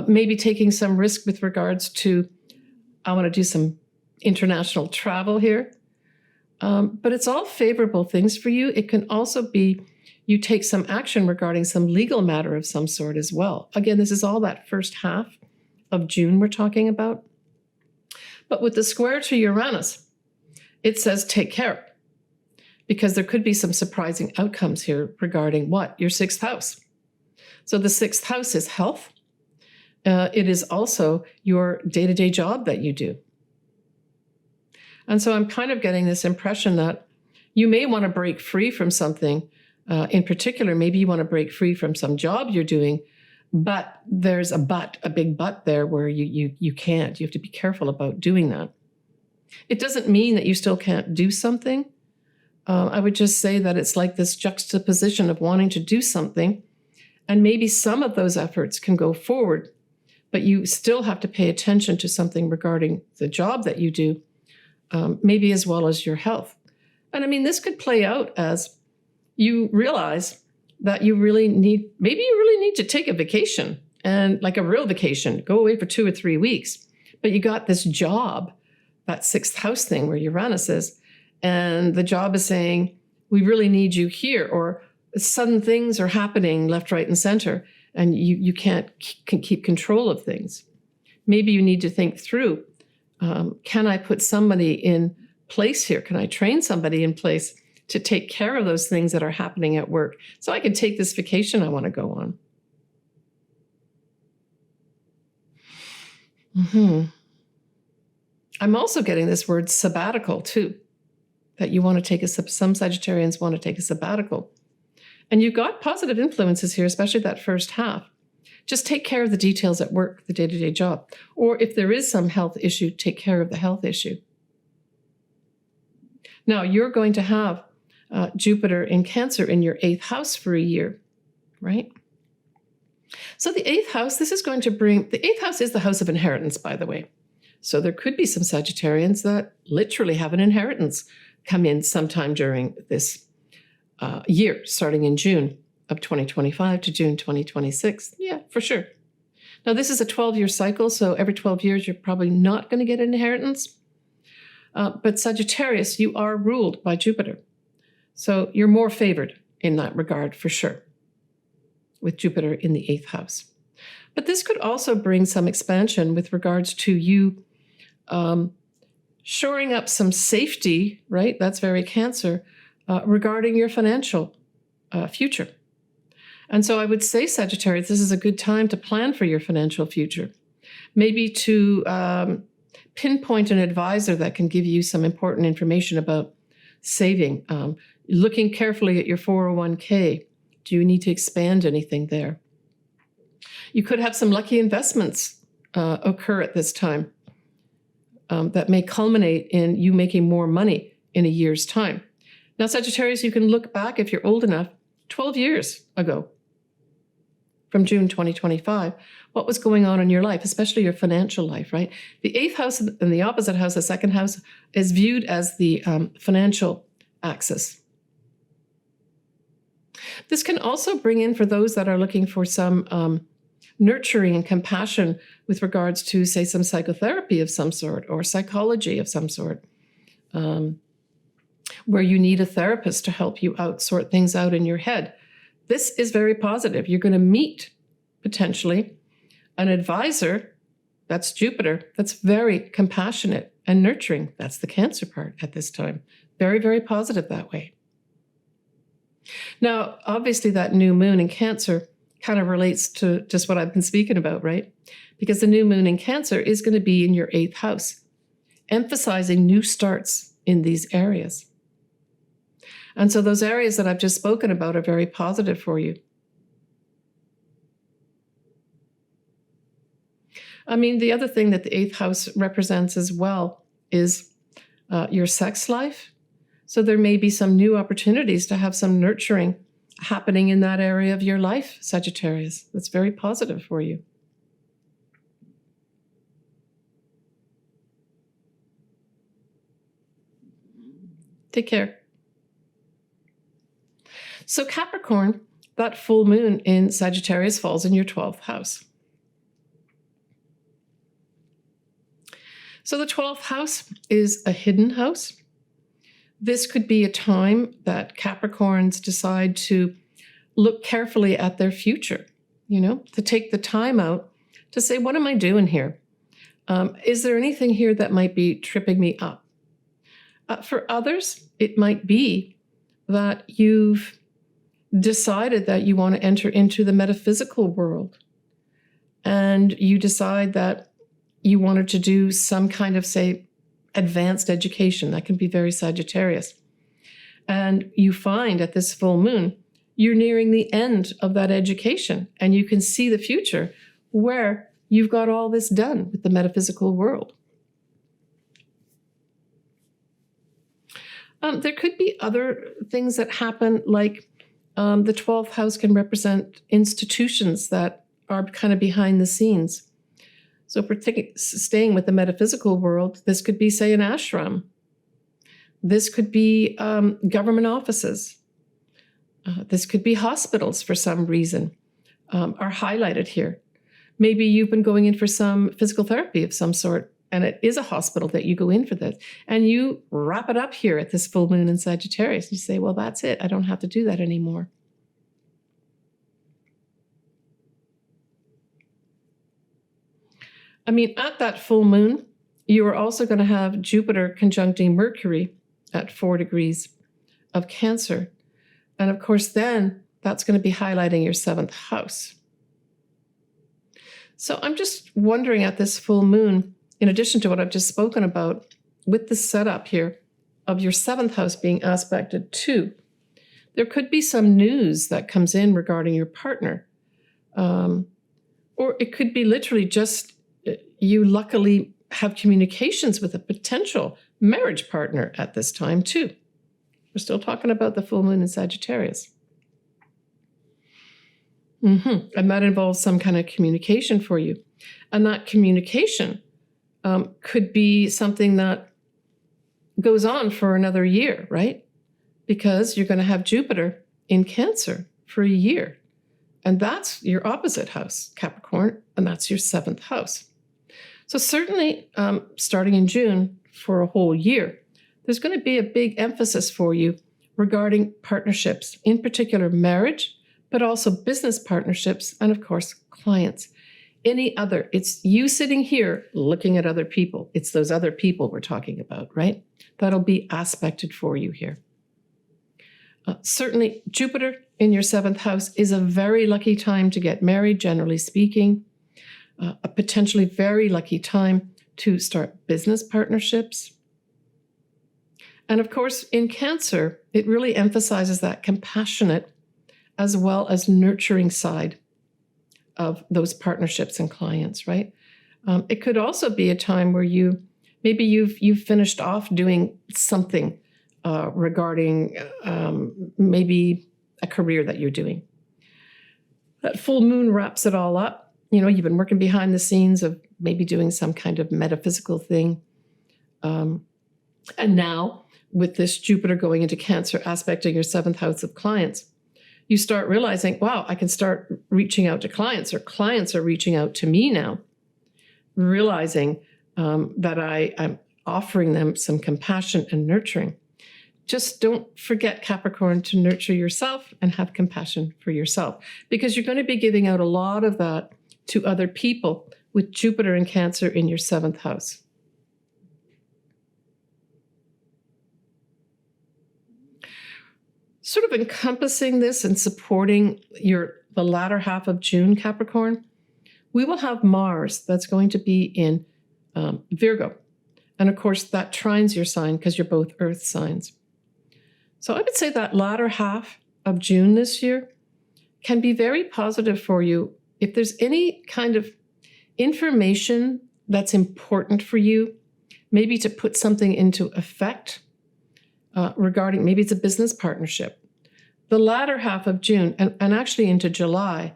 Maybe taking some risk with regards to, I want to do some international travel here. But it's all favorable things for you. It can also be you take some action regarding some legal matter of some sort as well. Again, this is all that first half of June we're talking about. But with the square to Uranus, it says take care, because there could be some surprising outcomes here regarding what? Your sixth house. So the sixth house is health. It is also your day-to-day job that you do. And so I'm kind of getting this impression that you may want to break free from something. In particular, maybe you want to break free from some job you're doing, but there's a big but there where you can't. You have to be careful about doing that. It doesn't mean that you still can't do something. I would just say that it's like this juxtaposition of wanting to do something, and maybe some of those efforts can go forward, but you still have to pay attention to something regarding the job that you do, maybe as well as your health. And I mean, this could play out as you realize that you really need to take a vacation, and like a real vacation, go away for 2 or 3 weeks. But you got this job, that sixth house thing where Uranus is, and the job is saying, we really need you here, or sudden things are happening left, right, and center, and you can't keep control of things. Maybe you need to think through, can I put somebody in place here? Can I train somebody in place to take care of those things that are happening at work so I can take this vacation I want to go on? I'm also getting this word sabbatical too. that you want to take some Sagittarians want to take a sabbatical. And you've got positive influences here, especially that first half. Just take care of the details at work, the day-to-day job. Or if there is some health issue, take care of the health issue. Now, you're going to have Jupiter in Cancer in your 8th house for a year, right? So the 8th house, this is going to bring, the 8th house is the house of inheritance, by the way. So there could be some Sagittarians that literally have an inheritance come in sometime during this year, starting in June of 2025 to June 2026. Yeah, for sure. Now, this is a 12-year cycle, so every 12 years, you're probably not going to get an inheritance. But Sagittarius, you are ruled by Jupiter. So you're more favored in that regard, for sure, with Jupiter in the 8th house. But this could also bring some expansion with regards to you shoring up some safety, right? That's very Cancer, regarding your financial future. And so I would say, Sagittarius, this is a good time to plan for your financial future. Maybe to pinpoint an advisor that can give you some important information about saving, looking carefully at your 401k. Do you need to expand anything there? You could have some lucky investments occur at this time that may culminate in you making more money in a year's time. Now, Sagittarius, you can look back, if you're old enough, 12 years ago, from June 2025, what was going on in your life, especially your financial life, right? The 8th house and the opposite house, the 2nd house, is viewed as the financial axis. This can also bring in, for those that are looking for some nurturing and compassion with regards to, say, some psychotherapy of some sort or psychology of some sort, where you need a therapist to help you sort things out in your head. This is very positive. You're going to meet, potentially, an advisor, that's Jupiter, that's very compassionate and nurturing. That's the Cancer part at this time. Very, very positive that way. Now, obviously, that new moon in Cancer kind of relates to just what I've been speaking about, right? Because the new moon in Cancer is going to be in your 8th house, emphasizing new starts in these areas. And so those areas that I've just spoken about are very positive for you. I mean, the other thing that the 8th house represents as well is your sex life. So there may be some new opportunities to have some nurturing happening in that area of your life, Sagittarius. That's very positive for you. Take care. So Capricorn, that full moon in Sagittarius falls in your 12th house. So the 12th house is a hidden house. This could be a time that Capricorns decide to look carefully at their future, to take the time out to say, what am I doing here? Is there anything here that might be tripping me up? For others, it might be that you've decided that you want to enter into the metaphysical world, and you decide that you wanted to do some kind of, say, advanced education. That can be very Sagittarius. And you find at this full moon, you're nearing the end of that education, and you can see the future where you've got all this done with the metaphysical world. There could be other things that happen, like the 12th house can represent institutions that are kind of behind the scenes. So staying with the metaphysical world, this could be, say, an ashram. This could be government offices. This could be hospitals for some reason, are highlighted here. Maybe you've been going in for some physical therapy of some sort, and it is a hospital that you go in for this. And you wrap it up here at this full moon in Sagittarius. You say, well, that's it. I don't have to do that anymore. I mean, at that full moon, you are also going to have Jupiter conjuncting Mercury at 4 degrees of Cancer. And of course, then that's going to be highlighting your 7th house. So I'm just wondering at this full moon, in addition to what I've just spoken about, with the setup here of your 7th house being aspected too. There could be some news that comes in regarding your partner. Or it could be literally just you luckily have communications with a potential marriage partner at this time too. We're still talking about the full moon in Sagittarius. And that involves some kind of communication for you. And that communication could be something that goes on for another year, right? Because you're going to have Jupiter in Cancer for a year. And that's your opposite house, Capricorn, and that's your 7th house. So certainly, starting in June for a whole year, there's going to be a big emphasis for you regarding partnerships, in particular marriage, but also business partnerships, and of course, clients. Any other, it's you sitting here looking at other people. It's those other people we're talking about, right? That'll be aspected for you here. Certainly, Jupiter in your 7th house is a very lucky time to get married, generally speaking. A potentially very lucky time to start business partnerships. And of course, in Cancer, it really emphasizes that compassionate as well as nurturing side of those partnerships and clients, right? It could also be a time where you've finished off doing something regarding maybe a career that you're doing. That full moon wraps it all up. You know, you've been working behind the scenes of maybe doing some kind of metaphysical thing. And now, with this Jupiter going into Cancer, aspecting your 7th house of clients, you start realizing, wow, I can start reaching out to clients, or clients are reaching out to me now, realizing that I'm offering them some compassion and nurturing. Just don't forget, Capricorn, to nurture yourself and have compassion for yourself, because you're going to be giving out a lot of that to other people with Jupiter and Cancer in your 7th house. Sort of encompassing this and supporting the latter half of June, Capricorn, we will have Mars that's going to be in Virgo. And of course, that trines your sign because you're both earth signs. So I would say that latter half of June this year can be very positive for you. If there's any kind of information that's important for you, maybe to put something into effect regarding, maybe it's a business partnership. The latter half of June and actually into July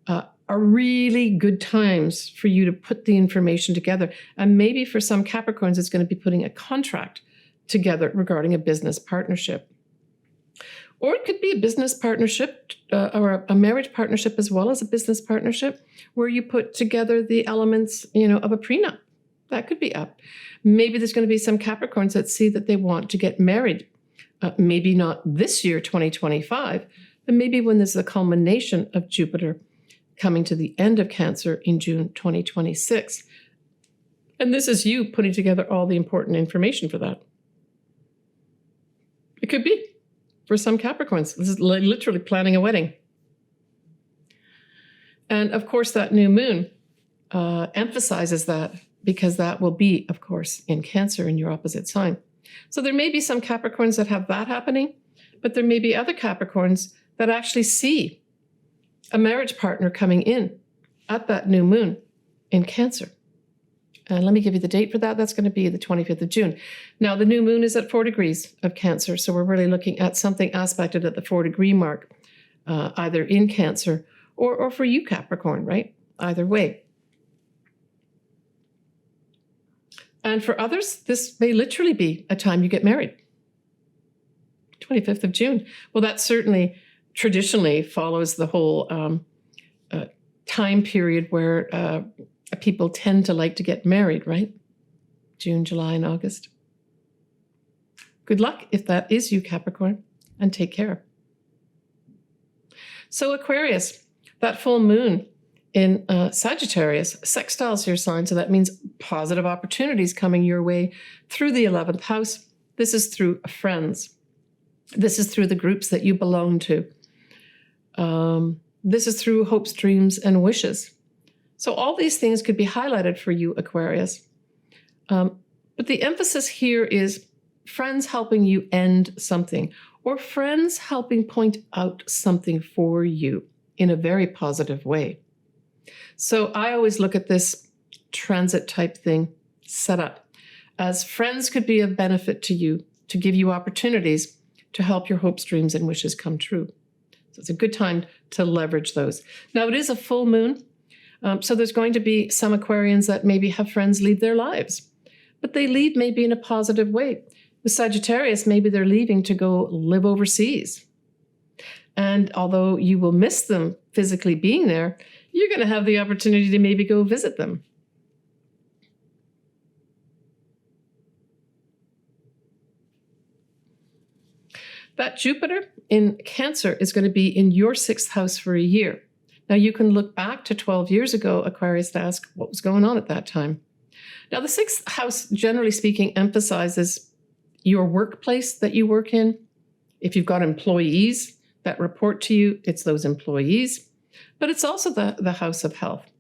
are really good times for you to put the information together. And maybe for some Capricorns, it's going to be putting a contract together regarding a business partnership. Or it could be a business partnership or a marriage partnership as well as a business partnership where you put together the elements, of a prenup. That could be up. Maybe there's going to be some Capricorns that see that they want to get married. Maybe not this year, 2025, but maybe when there's the culmination of Jupiter coming to the end of Cancer in June 2026. And this is you putting together all the important information for that. It could be. For some Capricorns, this is literally planning a wedding. And of course, that new moon emphasizes that, because that will be, of course, in Cancer in your opposite sign. So there may be some Capricorns that have that happening, but there may be other Capricorns that actually see a marriage partner coming in at that new moon in Cancer. And let me give you the date for that. That's going to be the 25th of June. Now, the new moon is at 4 degrees of Cancer, so we're really looking at something aspected at the 4-degree mark, either in Cancer or for you, Capricorn, right? Either way. And for others, this may literally be a time you get married. 25th of June. Well, that certainly traditionally follows the whole time period where people tend to like to get married, right? June, July, and August. Good luck if that is you, Capricorn, and take care. So Aquarius, that full moon in Sagittarius sextiles your sign, so that means positive opportunities coming your way through the 11th house. This is through friends. This is through the groups that you belong to. This is through hopes, dreams, and wishes. So all these things could be highlighted for you, Aquarius. But the emphasis here is friends helping you end something, or friends helping point out something for you in a very positive way. So I always look at this transit type thing set up as friends could be of benefit to you, to give you opportunities to help your hopes, dreams, and wishes come true. So it's a good time to leverage those. Now, it is a full moon, so there's going to be some Aquarians that maybe have friends leave their lives, but they leave maybe in a positive way. With Sagittarius, maybe they're leaving to go live overseas. And although you will miss them physically being there, you're going to have the opportunity to maybe go visit them. That Jupiter in Cancer is going to be in your 6th house for a year. Now, you can look back to 12 years ago, Aquarius, to ask what was going on at that time. Now, the 6th house, generally speaking, emphasizes your workplace that you work in. If you've got employees that report to you, it's those employees. But it's also the house of health.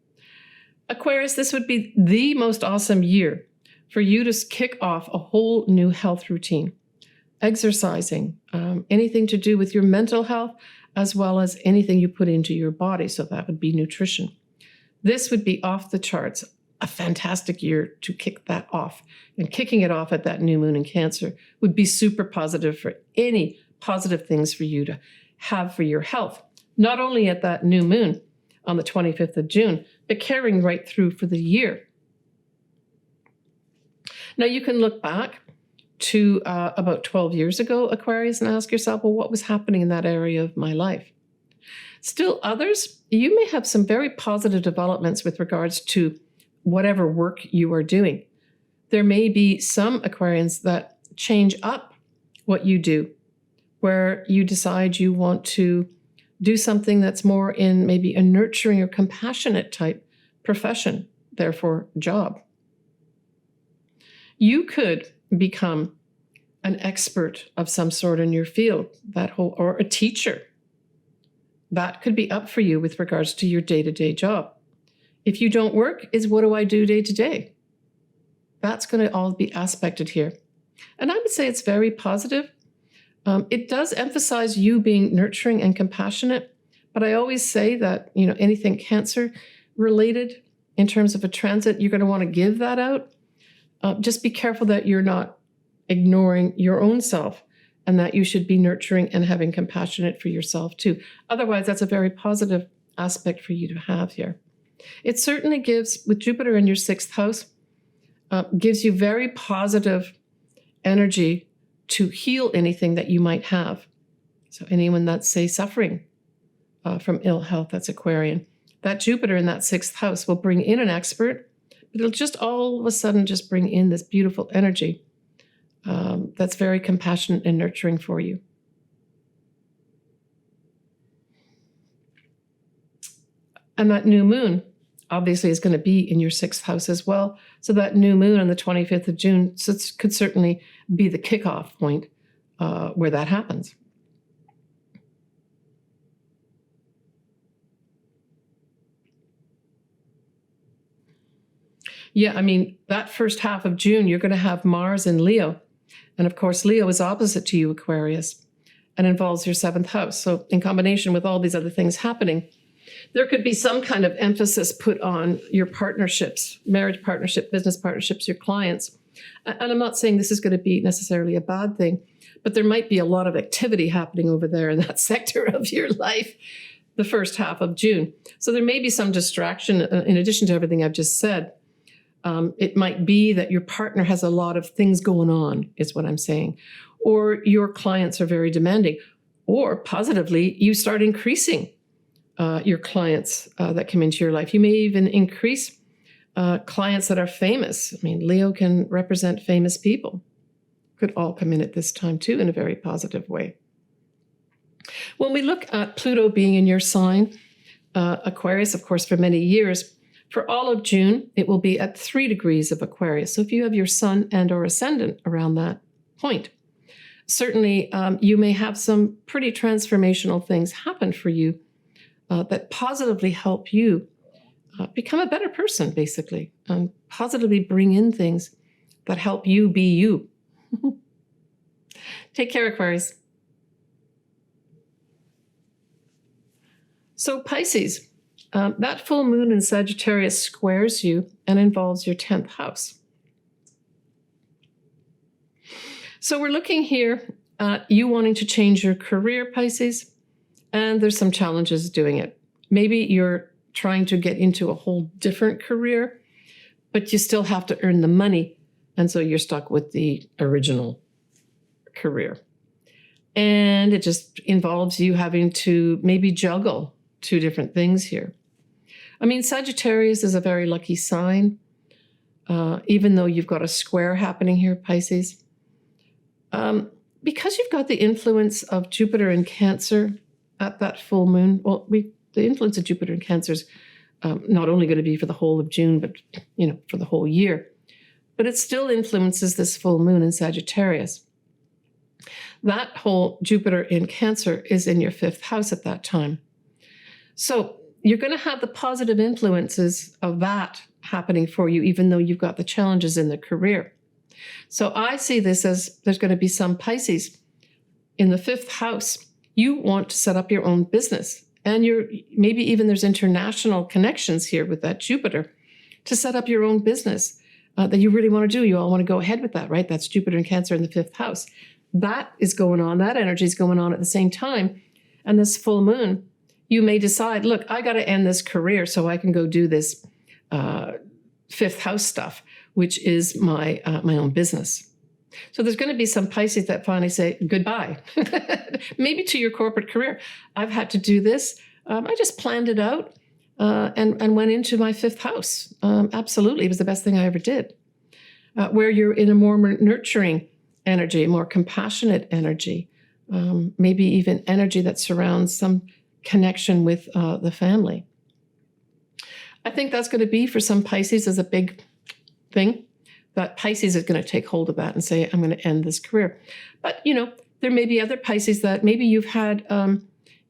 Aquarius, this would be the most awesome year for you to kick off a whole new health routine. Exercising, anything to do with your mental health, as well as anything you put into your body. So that would be nutrition. This would be off the charts, a fantastic year to kick that off. And kicking it off at that new moon in Cancer would be super positive for any positive things for you to have for your health. Not only at that new moon on the 25th of June, but carrying right through for the year. Now you can look back to about 12 years ago, Aquarius, and ask yourself, well, what was happening in that area of my life? Still others, you may have some very positive developments with regards to whatever work you are doing. There may be some Aquarians that change up what you do, where you decide you want to do something that's more in maybe a nurturing or compassionate type profession, therefore job. You could become an expert of some sort in your field, or a teacher. That could be up for you with regards to your day-to-day job. If you don't work, is what do I do day to day? That's going to all be aspected here. And I would say it's very positive. It does emphasize you being nurturing and compassionate, but I always say that, anything Cancer related in terms of a transit, you're going to want to give that out. Just be careful that you're not ignoring your own self, and that you should be nurturing and having compassionate for yourself too. Otherwise, that's a very positive aspect for you to have here. It certainly gives, with Jupiter in your 6th house, gives you very positive energy to heal anything that you might have. So anyone that's, say, suffering from ill health, that's Aquarian. That Jupiter in that 6th house will bring in an expert, but it'll just all of a sudden just bring in this beautiful energy that's very compassionate and nurturing for you. And that new moon obviously is going to be in your 6th house as well. So that new moon on the 25th of June could certainly be the kickoff point where that happens. Yeah, that first half of June, you're going to have Mars in Leo. And of course, Leo is opposite to you, Aquarius, and involves your 7th house. So in combination with all these other things happening, there could be some kind of emphasis put on your partnerships, marriage partnership, business partnerships, your clients. And I'm not saying this is going to be necessarily a bad thing, but there might be a lot of activity happening over there in that sector of your life the first half of June. So there may be some distraction in addition to everything I've just said. It might be that your partner has a lot of things going on, is what I'm saying. Or your clients are very demanding. Or positively, you start increasing your clients that come into your life. You may even increase clients that are famous. Leo can represent famous people. Could all come in at this time too in a very positive way. When we look at Pluto being in your sign, Aquarius, of course, for many years, for all of June, it will be at 3 degrees of Aquarius. So if you have your sun and or ascendant around that point, certainly you may have some pretty transformational things happen for you that positively help you become a better person, basically. Positively bring in things that help you be you. Take care, Aquarius. So Pisces, that full moon in Sagittarius squares you and involves your 10th house. So we're looking here at you wanting to change your career, Pisces, and there's some challenges doing it. Maybe you're trying to get into a whole different career, but you still have to earn the money, and so you're stuck with the original career. And it just involves you having to maybe juggle two different things here. I mean, Sagittarius is a very lucky sign, even though you've got a square happening here, Pisces. Because you've got the influence of Jupiter in Cancer at that full moon, well, the influence of Jupiter in Cancer is not only going to be for the whole of June, but, for the whole year. But it still influences this full moon in Sagittarius. That whole Jupiter in Cancer is in your 5th house at that time. So you're going to have the positive influences of that happening for you, even though you've got the challenges in the career. So I see this as there's going to be some Pisces in the 5th house. You want to set up your own business, and maybe even there's international connections here with that Jupiter to set up your own business that you really want to do. You all want to go ahead with that, right? That's Jupiter and Cancer in the 5th house. That is going on. That energy is going on at the same time. And this full moon, you may decide, look, I got to end this career so I can go do this 5th house stuff, which is my own business. So there's going to be some Pisces that finally say goodbye, maybe to your corporate career. I've had to do this. I just planned it out and went into my 5th house. Absolutely. It was the best thing I ever did. Where you're in a more nurturing energy, a more compassionate energy, maybe even energy that surrounds some connection with the family. I think that's going to be for some Pisces as a big thing, that Pisces is going to take hold of that and say, I'm going to end this career. But, there may be other Pisces that maybe you've had,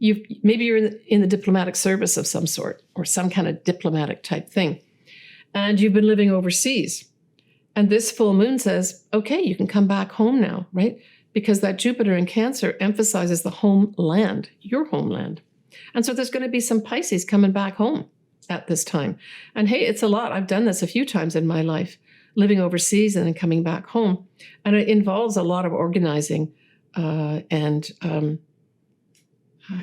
maybe you're in the diplomatic service of some sort or some kind of diplomatic type thing, and you've been living overseas. And this full moon says, okay, you can come back home now, right? Because that Jupiter in Cancer emphasizes the homeland, your homeland. And so there's going to be some Pisces coming back home at this time. And hey, it's a lot. I've done this a few times in my life, living overseas and then coming back home. And it involves a lot of organizing and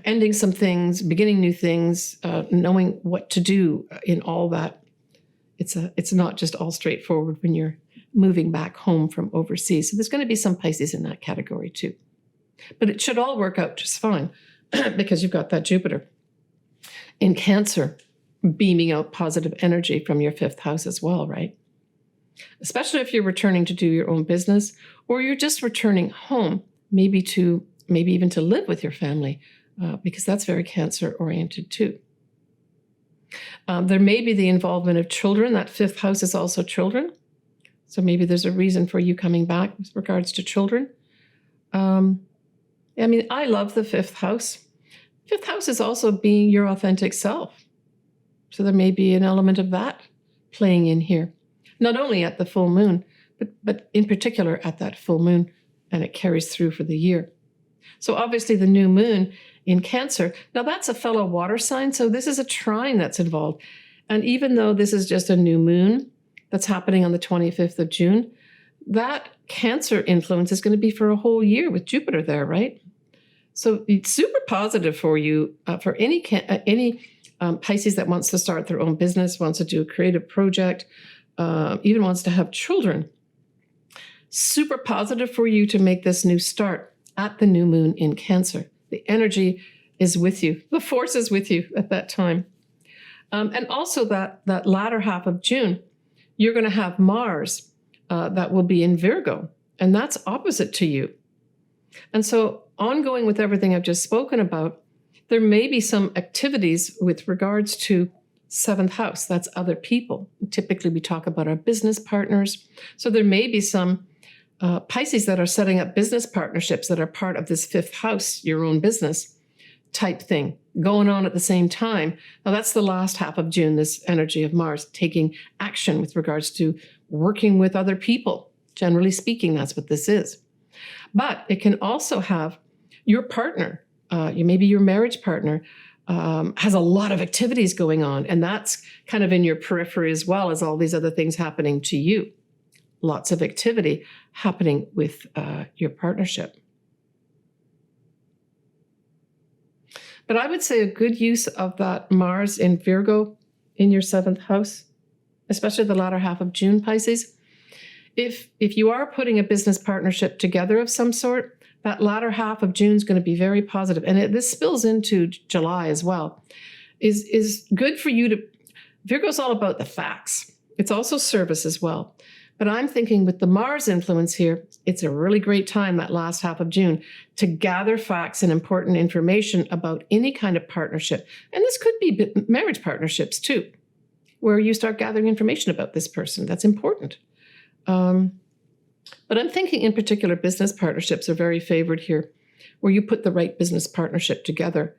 ending some things, beginning new things, knowing what to do in all that. It's not just all straightforward when you're moving back home from overseas. So there's going to be some Pisces in that category too. But it should all work out just fine because you've got that Jupiter in Cancer beaming out positive energy from your 5th house as well, right? Especially if you're returning to do your own business, or you're just returning home, maybe even to live with your family, because that's very Cancer oriented too. There may be the involvement of children. That 5th house is also children. So maybe there's a reason for you coming back with regards to children. I love the 5th house. 5th house is also being your authentic self. So there may be an element of that playing in here, not only at the full moon, but in particular at that full moon, and it carries through for the year. So obviously the new moon in Cancer, now that's a fellow water sign, so this is a trine that's involved. And even though this is just a new moon that's happening on the 25th of June, that Cancer influence is going to be for a whole year with Jupiter there, right? So it's super positive for you, for any Pisces that wants to start their own business, wants to do a creative project, even wants to have children. Super positive for you to make this new start at the new moon in Cancer. The energy is with you. The force is with you at that time. And also that latter half of June, you're going to have Mars that will be in Virgo, and that's opposite to you. And so ongoing with everything I've just spoken about, there may be some activities with regards to 7th house. That's other people. Typically, we talk about our business partners. So there may be some Pisces that are setting up business partnerships that are part of this 5th house, your own business type thing, going on at the same time. Now, that's the last half of June, this energy of Mars taking action with regards to working with other people. Generally speaking, that's what this is. But it can also have your partner, maybe your marriage partner, has a lot of activities going on, and that's kind of in your periphery as well as all these other things happening to you. Lots of activity happening with your partnership. But I would say a good use of that Mars in Virgo in your 7th house, especially the latter half of June, Pisces. If you are putting a business partnership together of some sort, that latter half of June is going to be very positive. And this spills into July as well. Is good for you to... Virgo's all about the facts. It's also service as well. But I'm thinking with the Mars influence here, it's a really great time, that last half of June, to gather facts and important information about any kind of partnership. And this could be marriage partnerships too, where you start gathering information about this person. That's important. But I'm thinking in particular business partnerships are very favored here, where you put the right business partnership together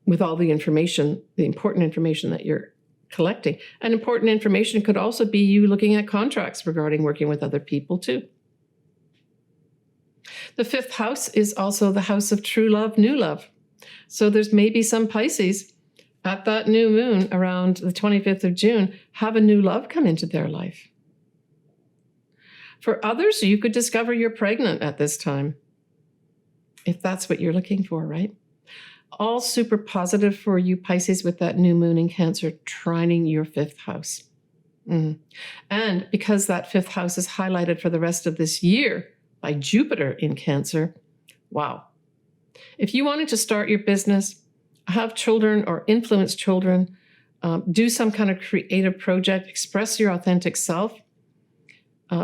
with all the information, the important information that you're collecting. And important information could also be you looking at contracts regarding working with other people too. The 5th house is also the house of true love, new love. So there's maybe some Pisces at that new moon around the 25th of June have a new love come into their life. For others, you could discover you're pregnant at this time, if that's what you're looking for, right? All super positive for you, Pisces, with that new moon in Cancer trining your 5th house. And because that 5th house is highlighted for the rest of this year by Jupiter in Cancer, wow. If you wanted to start your business, have children or influence children, do some kind of creative project, express your authentic self,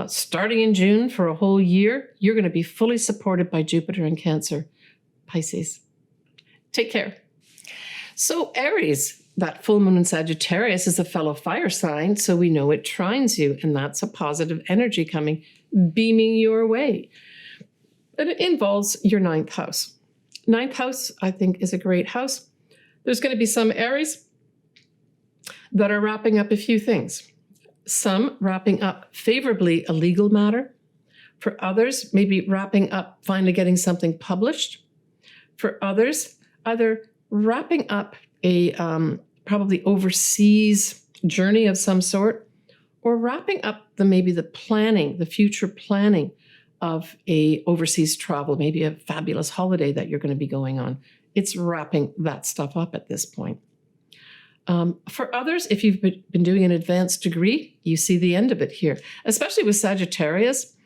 starting in June for a whole year, you're going to be fully supported by Jupiter in Cancer, Pisces. Take care. So Aries, that full moon in Sagittarius, is a fellow fire sign, so we know it trines you, and that's a positive energy coming, beaming your way. But it involves your 9th house. 9th house, I think, is a great house. There's going to be some Aries that are wrapping up a few things. Some wrapping up favorably a legal matter. For others, maybe wrapping up finally getting something published. For others, either wrapping up a probably overseas journey of some sort, or wrapping up the planning, the future planning of a overseas travel, maybe a fabulous holiday that you're going to be going on. It's wrapping that stuff up at this point. For others, if you've been doing an advanced degree, you see the end of it here, especially with Sagittarius.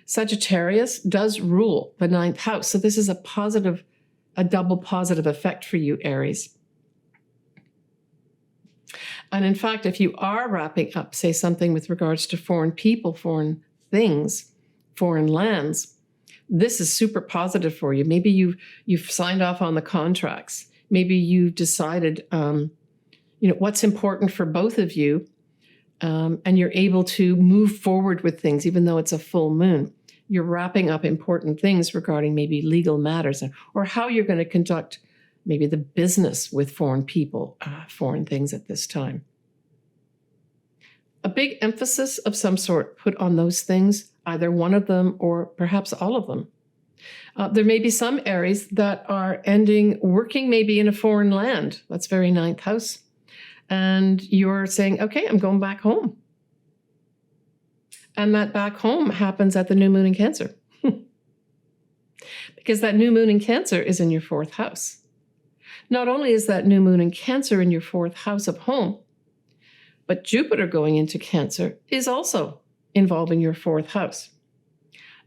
Sagittarius does rule the 9th house. So this is a double positive effect for you, Aries. And in fact, if you are wrapping up, say, something with regards to foreign people, foreign things, foreign lands, this is super positive for you. Maybe you've signed off on the contracts. Maybe you've decided, what's important for both of you, and you're able to move forward with things, even though it's a full moon. You're wrapping up important things regarding maybe legal matters or how you're going to conduct maybe the business with foreign people, foreign things at this time. A big emphasis of some sort put on those things, either one of them or perhaps all of them. There may be some Aries that are ending working maybe in a foreign land. That's very 9th house. And you're saying, okay, I'm going back home. And that back home happens at the new moon in Cancer. Because that new moon in Cancer is in your 4th house. Not only is that new moon in Cancer in your 4th house of home, but Jupiter going into Cancer is also involving your 4th house.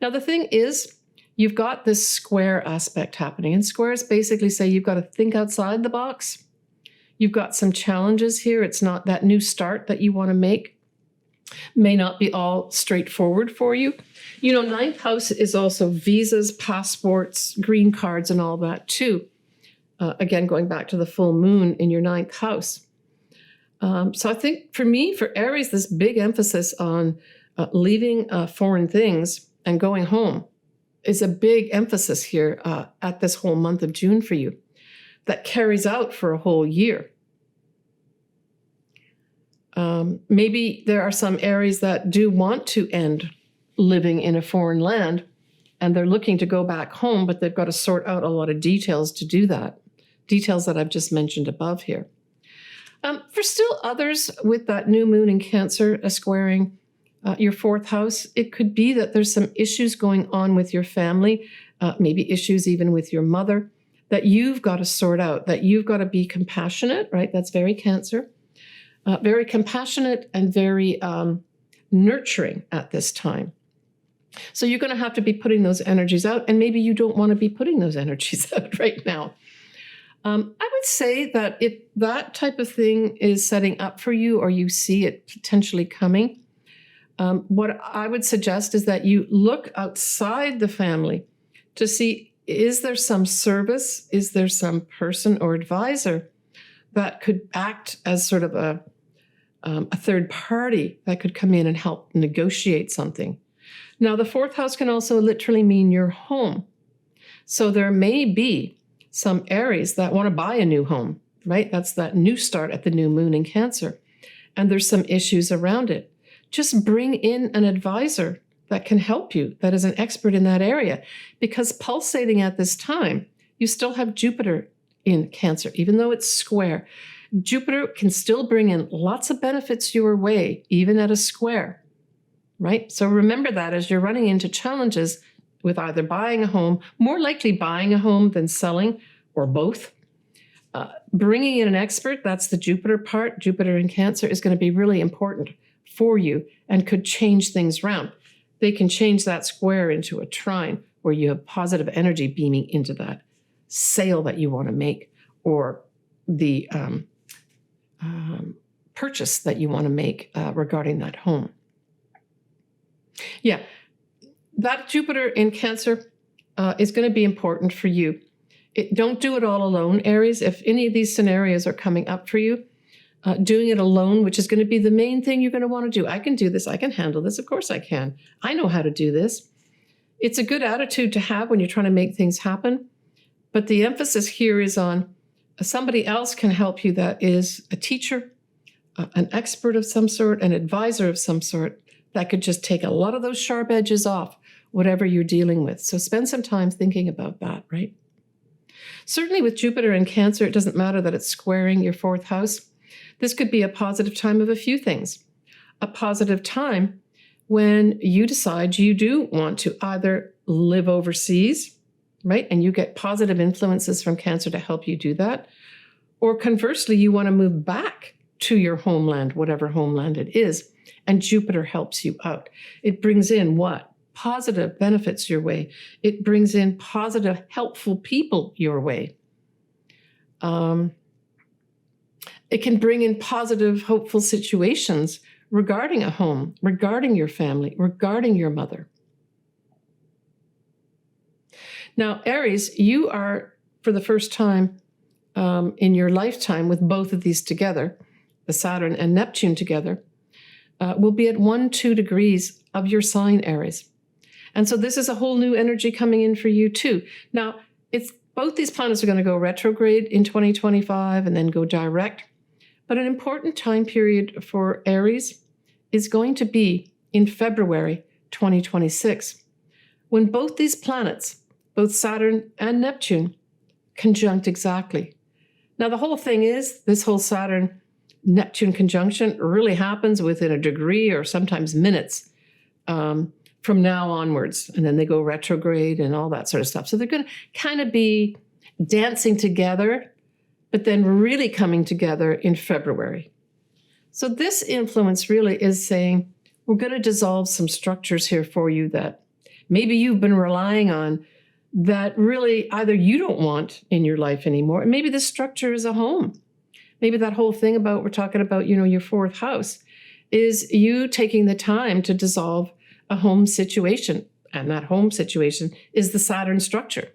Now, the thing is, you've got this square aspect happening. And squares basically say you've got to think outside the box. You've got some challenges here. It's not that new start that you want to make. May not be all straightforward for you. 9th house is also visas, passports, green cards, and all that too. Again, going back to the full moon in your 9th house. So I think for Aries, this big emphasis on leaving foreign things and going home is a big emphasis here at this whole month of June for you that carries out for a whole year. Maybe there are some Aries that do want to end living in a foreign land and they're looking to go back home, but they've got to sort out a lot of details to do that. Details that I've just mentioned above here. For still others with that new moon in Cancer squaring your fourth house, it could be that there's some issues going on with your family, maybe issues even with your mother, that you've got to sort out, that you've got to be compassionate, right? That's very Cancer. Very compassionate and very nurturing at this time. So you're going to have to be putting those energies out, and maybe you don't want to be putting those energies out right now. I would say that if that type of thing is setting up for you or you see it potentially coming, what I would suggest is that you look outside the family to see, is there some service, is there some person or advisor that could act as sort of a third party that could come in and help negotiate something. Now, the fourth house can also literally mean your home. So there may be some Aries that want to buy a new home, right? That's that new start at the new moon in Cancer. And there's some issues around it. Just bring in an advisor that can help you, that is an expert in that area. Because pulsating at this time, you still have Jupiter in Cancer, even though it's square. Jupiter can still bring in lots of benefits your way, even at a square, right? So remember that as you're running into challenges with either buying a home, more likely buying a home than selling, or both. Bringing in an expert, that's the Jupiter part. Jupiter in Cancer is going to be really important for you and could change things around. They can change that square into a trine where you have positive energy beaming into that sale that you want to make, or the purchase that you want to make regarding that home. Yeah, that Jupiter in Cancer is going to be important for you. Don't do it all alone, Aries. If any of these scenarios are coming up for you, doing it alone, which is going to be the main thing you're going to want to do. I can do this. I can handle this. Of course I can. I know how to do this. It's a good attitude to have when you're trying to make things happen. But the emphasis here is on somebody else can help you that is a teacher, an expert of some sort, an advisor of some sort that could just take a lot of those sharp edges off whatever you're dealing with. So spend some time thinking about that, right? Certainly with Jupiter in Cancer, it doesn't matter that it's squaring your fourth house. This could be a positive time of a few things. A positive time when you decide you do want to either live overseas, right? And you get positive influences from Cancer to help you do that. Or conversely, you want to move back to your homeland, whatever homeland it is, and Jupiter helps you out. It brings in what? Positive benefits your way. It brings in positive, helpful people your way. It can bring in positive, hopeful situations regarding a home, regarding your family, regarding your mother. Now, Aries, you are, for the first time in your lifetime with both of these together, the Saturn and Neptune together, will be at 1-2 degrees of your sign, Aries. And so this is a whole new energy coming in for you too. Now, both these planets are going to go retrograde in 2025 and then go direct. But an important time period for Aries is going to be in February 2026, when both these planets, both Saturn and Neptune, conjunct exactly. Now, the whole thing is, this whole Saturn-Neptune conjunction really happens within a degree or sometimes minutes from now onwards. And then they go retrograde and all that sort of stuff. So they're going to kind of be dancing together, but then really coming together in February. So this influence really is saying, we're going to dissolve some structures here for you that maybe you've been relying on that really either you don't want in your life anymore, and maybe this structure is a home. Maybe that whole thing about, we're talking about, your fourth house, is you taking the time to dissolve a home situation. And that home situation is the Saturn structure.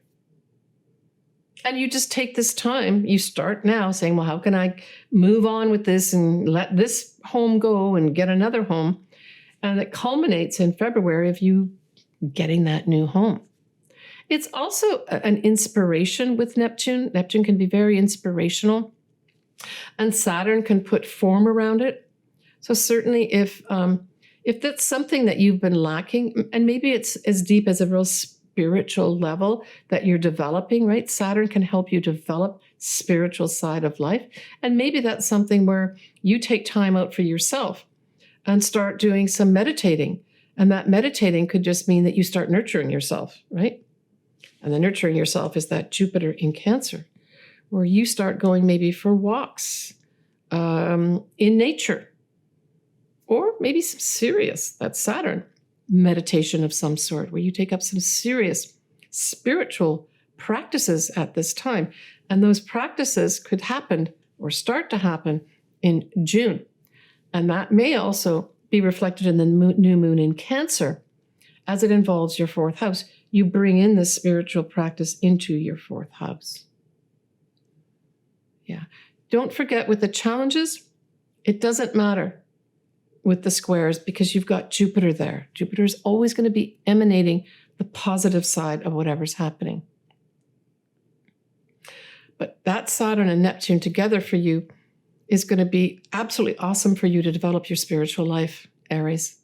And you just take this time, you start now saying, well, how can I move on with this and let this home go and get another home? And it culminates in February of you getting that new home. It's also an inspiration with Neptune. Neptune can be very inspirational. And Saturn can put form around it. So certainly if If that's something that you've been lacking, and maybe it's as deep as a real spiritual level that you're developing, right? Saturn can help you develop spiritual side of life. And maybe that's something where you take time out for yourself and start doing some meditating. And that meditating could just mean that you start nurturing yourself, right? And the nurturing yourself is that Jupiter in Cancer, where you start going maybe for walks in nature, or maybe some serious, that's Saturn, meditation of some sort, where you take up some serious spiritual practices at this time. And those practices could happen or start to happen in June. And that may also be reflected in the new moon in Cancer as it involves your fourth house. You bring in this spiritual practice into your fourth house. Yeah. Don't forget with the challenges, it doesn't matter with the squares because you've got Jupiter there. Jupiter is always going to be emanating the positive side of whatever's happening. But that Saturn and Neptune together for you is going to be absolutely awesome for you to develop your spiritual life, Aries.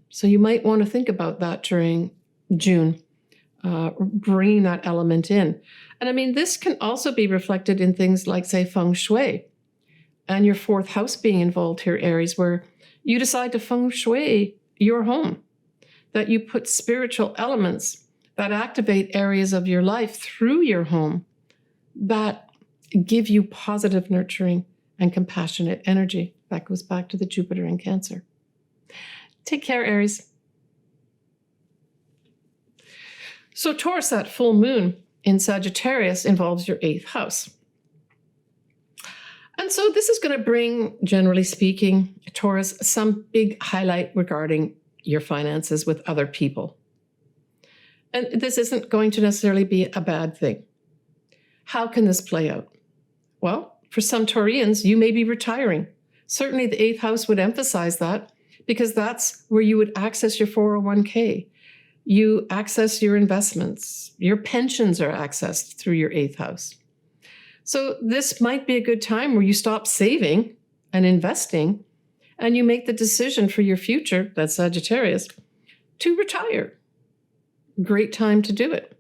So you might want to think about that during June, bringing that element in. And I mean, this can also be reflected in things like, say, feng shui and your fourth house being involved here, Aries, where you decide to feng shui your home, that you put spiritual elements that activate areas of your life through your home that give you positive nurturing and compassionate energy. That goes back to the Jupiter in Cancer. Take care, Aries. So Taurus, that full moon in Sagittarius involves your eighth house. And so this is going to bring, generally speaking, Taurus, some big highlight regarding your finances with other people. And this isn't going to necessarily be a bad thing. How can this play out? Well, for some Taurians, you may be retiring. Certainly the eighth house would emphasize that because that's where you would access your 401k. You access your investments. Your pensions are accessed through your eighth house. So this might be a good time where you stop saving and investing and you make the decision for your future, that's Sagittarius, to retire. Great time to do it.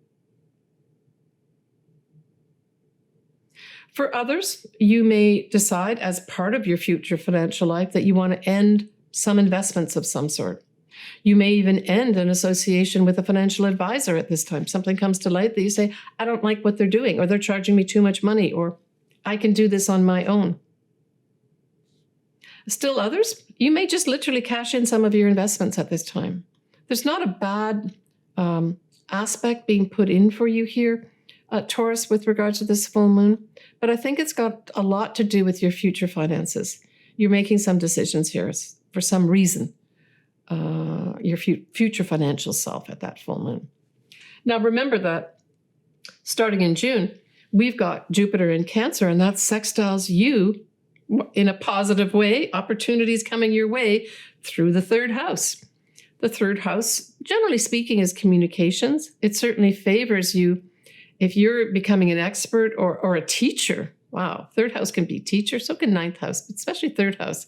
For others, you may decide as part of your future financial life that you want to end some investments of some sort. You may even end an association with a financial advisor at this time. Something comes to light that you say, I don't like what they're doing, or they're charging me too much money, or I can do this on my own. Still others, you may just literally cash in some of your investments at this time. There's not a bad aspect being put in for you here, Taurus, with regards to this full moon, but I think it's got a lot to do with your future finances. You're making some decisions here for some reason. Your future financial self at that full moon. Now, remember that starting in June, we've got Jupiter in Cancer, and that sextiles you in a positive way, opportunities coming your way through the third house. The third house, generally speaking, is communications. It certainly favors you if you're becoming an expert or a teacher. Wow, third house can be teacher, so can ninth house, but especially third house.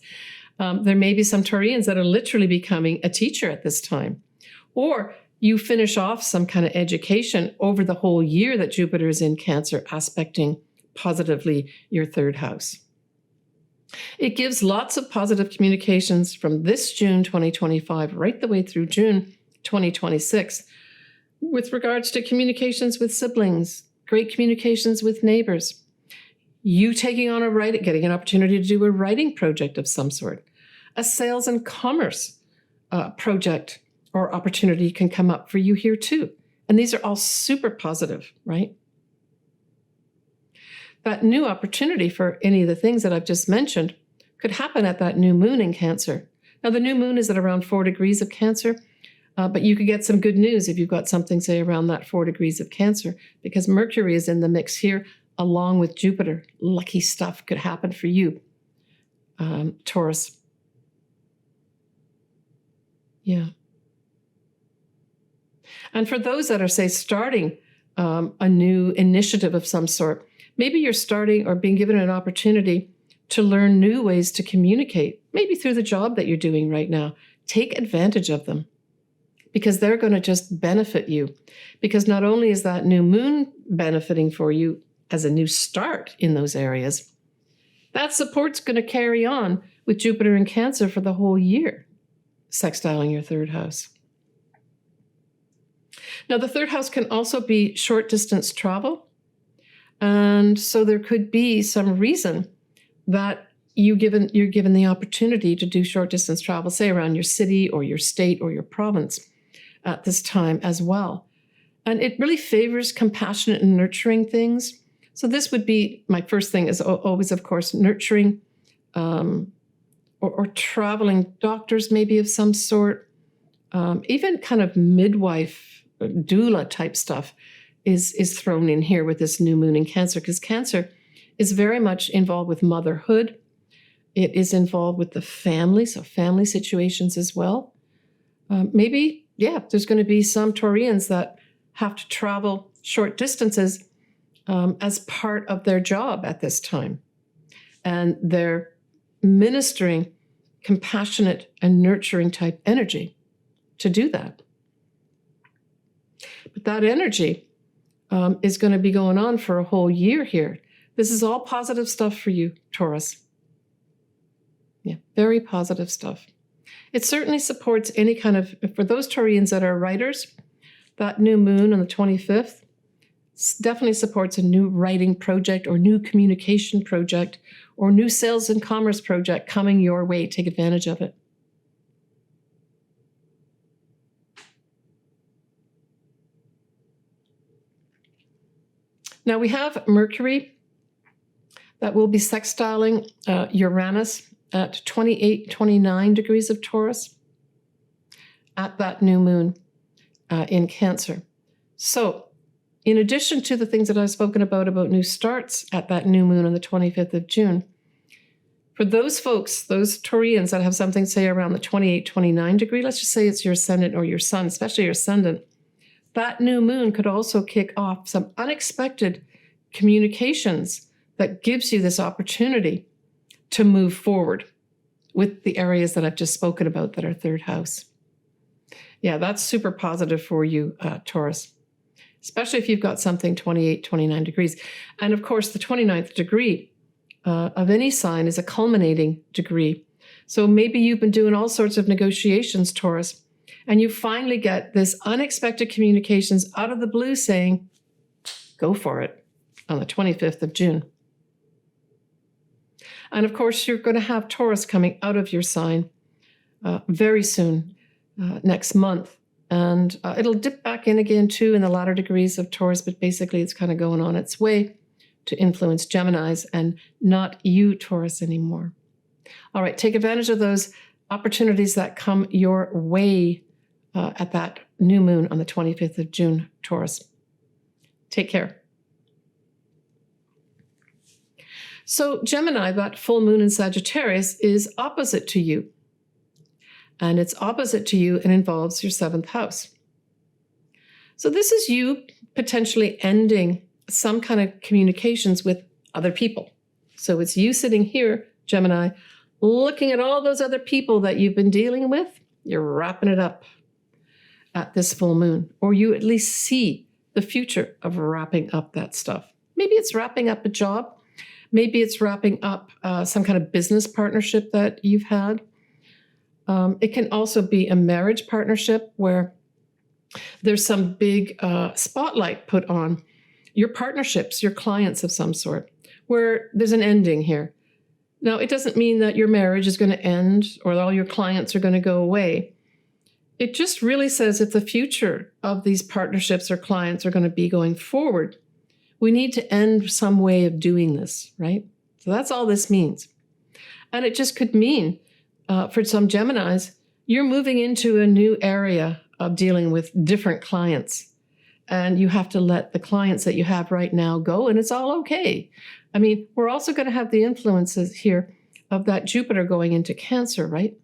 There may be some Taurians that are literally becoming a teacher at this time. Or you finish off some kind of education over the whole year that Jupiter is in Cancer, aspecting positively your third house. It gives lots of positive communications from this June 2025 right the way through June 2026 with regards to communications with siblings, great communications with neighbors, you taking on getting an opportunity to do a writing project of some sort. A sales and commerce project or opportunity can come up for you here too. And these are all super positive, right? That new opportunity for any of the things that I've just mentioned could happen at that new moon in Cancer. Now, the new moon is at around 4 degrees of Cancer, but you could get some good news if you've got something, say, around that 4 degrees of Cancer, because Mercury is in the mix here along with Jupiter. Lucky stuff could happen for you, Taurus. Yeah. And for those that are, say, starting a new initiative of some sort, maybe you're starting or being given an opportunity to learn new ways to communicate maybe through the job that you're doing right now. Take advantage of them because they're going to just benefit you. Because not only is that new moon benefiting for you as a new start in those areas, that support's going to carry on with Jupiter in Cancer for the whole year, sextiling your third house. Now, the third house can also be short distance travel. And so there could be some reason that you're given the opportunity to do short distance travel, say around your city or your state or your province at this time as well. And it really favors compassionate and nurturing things. So this would be my first thing is always, of course, nurturing or traveling doctors maybe of some sort, even kind of midwife, doula type stuff is thrown in here with this new moon in Cancer, because Cancer is very much involved with motherhood. It is involved with the family, so family situations as well. Maybe, there's going to be some Taurians that have to travel short distances as part of their job at this time. And they're ministering compassionate and nurturing type energy to do that. But that energy is going to be going on for a whole year here. This is all positive stuff for you, Taurus. Yeah, very positive stuff. It certainly supports any kind of, for those Taurians that are writers, that new moon on the 25th definitely supports a new writing project or new communication project or new sales and commerce project coming your way. Take advantage of it. Now we have Mercury that will be sextiling Uranus at 28, 29 degrees of Taurus at that new moon in Cancer. So in addition to the things that I've spoken about new starts at that new moon on the 25th of June, for those folks, those Taurians that have something, say, around the 28, 29 degree, let's just say it's your ascendant or your sun, especially your ascendant, that new moon could also kick off some unexpected communications that gives you this opportunity to move forward with the areas that I've just spoken about that are third house. Yeah, that's super positive for you, Taurus, especially if you've got something 28, 29 degrees. And of course, the 29th degree of any sign is a culminating degree. So maybe you've been doing all sorts of negotiations, Taurus, and you finally get this unexpected communications out of the blue saying, go for it on the 25th of June. And of course, you're going to have Taurus coming out of your sign very soon, next month. And it'll dip back in again, too, in the latter degrees of Taurus, but basically it's kind of going on its way to influence Geminis and not you, Taurus, anymore. All right, take advantage of those opportunities that come your way at that new moon on the 25th of June, Taurus. Take care. So Gemini, that full moon in Sagittarius, is opposite to you. And it's opposite to you and involves your seventh house. So this is you potentially ending some kind of communications with other people. So it's you sitting here, Gemini, looking at all those other people that you've been dealing with. You're wrapping it up at this full moon, or you at least see the future of wrapping up that stuff. Maybe it's wrapping up a job. Maybe it's wrapping up some kind of business partnership that you've had. It can also be a marriage partnership where there's some big spotlight put on your partnerships, your clients of some sort, where there's an ending here. Now, it doesn't mean that your marriage is going to end or all your clients are going to go away. It just really says if the future of these partnerships or clients are going to be going forward, we need to end some way of doing this, right? So that's all this means. And it just could mean, for some Geminis, you're moving into a new area of dealing with different clients. And you have to let the clients that you have right now go, and it's all okay. I mean, we're also going to have the influences here of that Jupiter going into Cancer, right?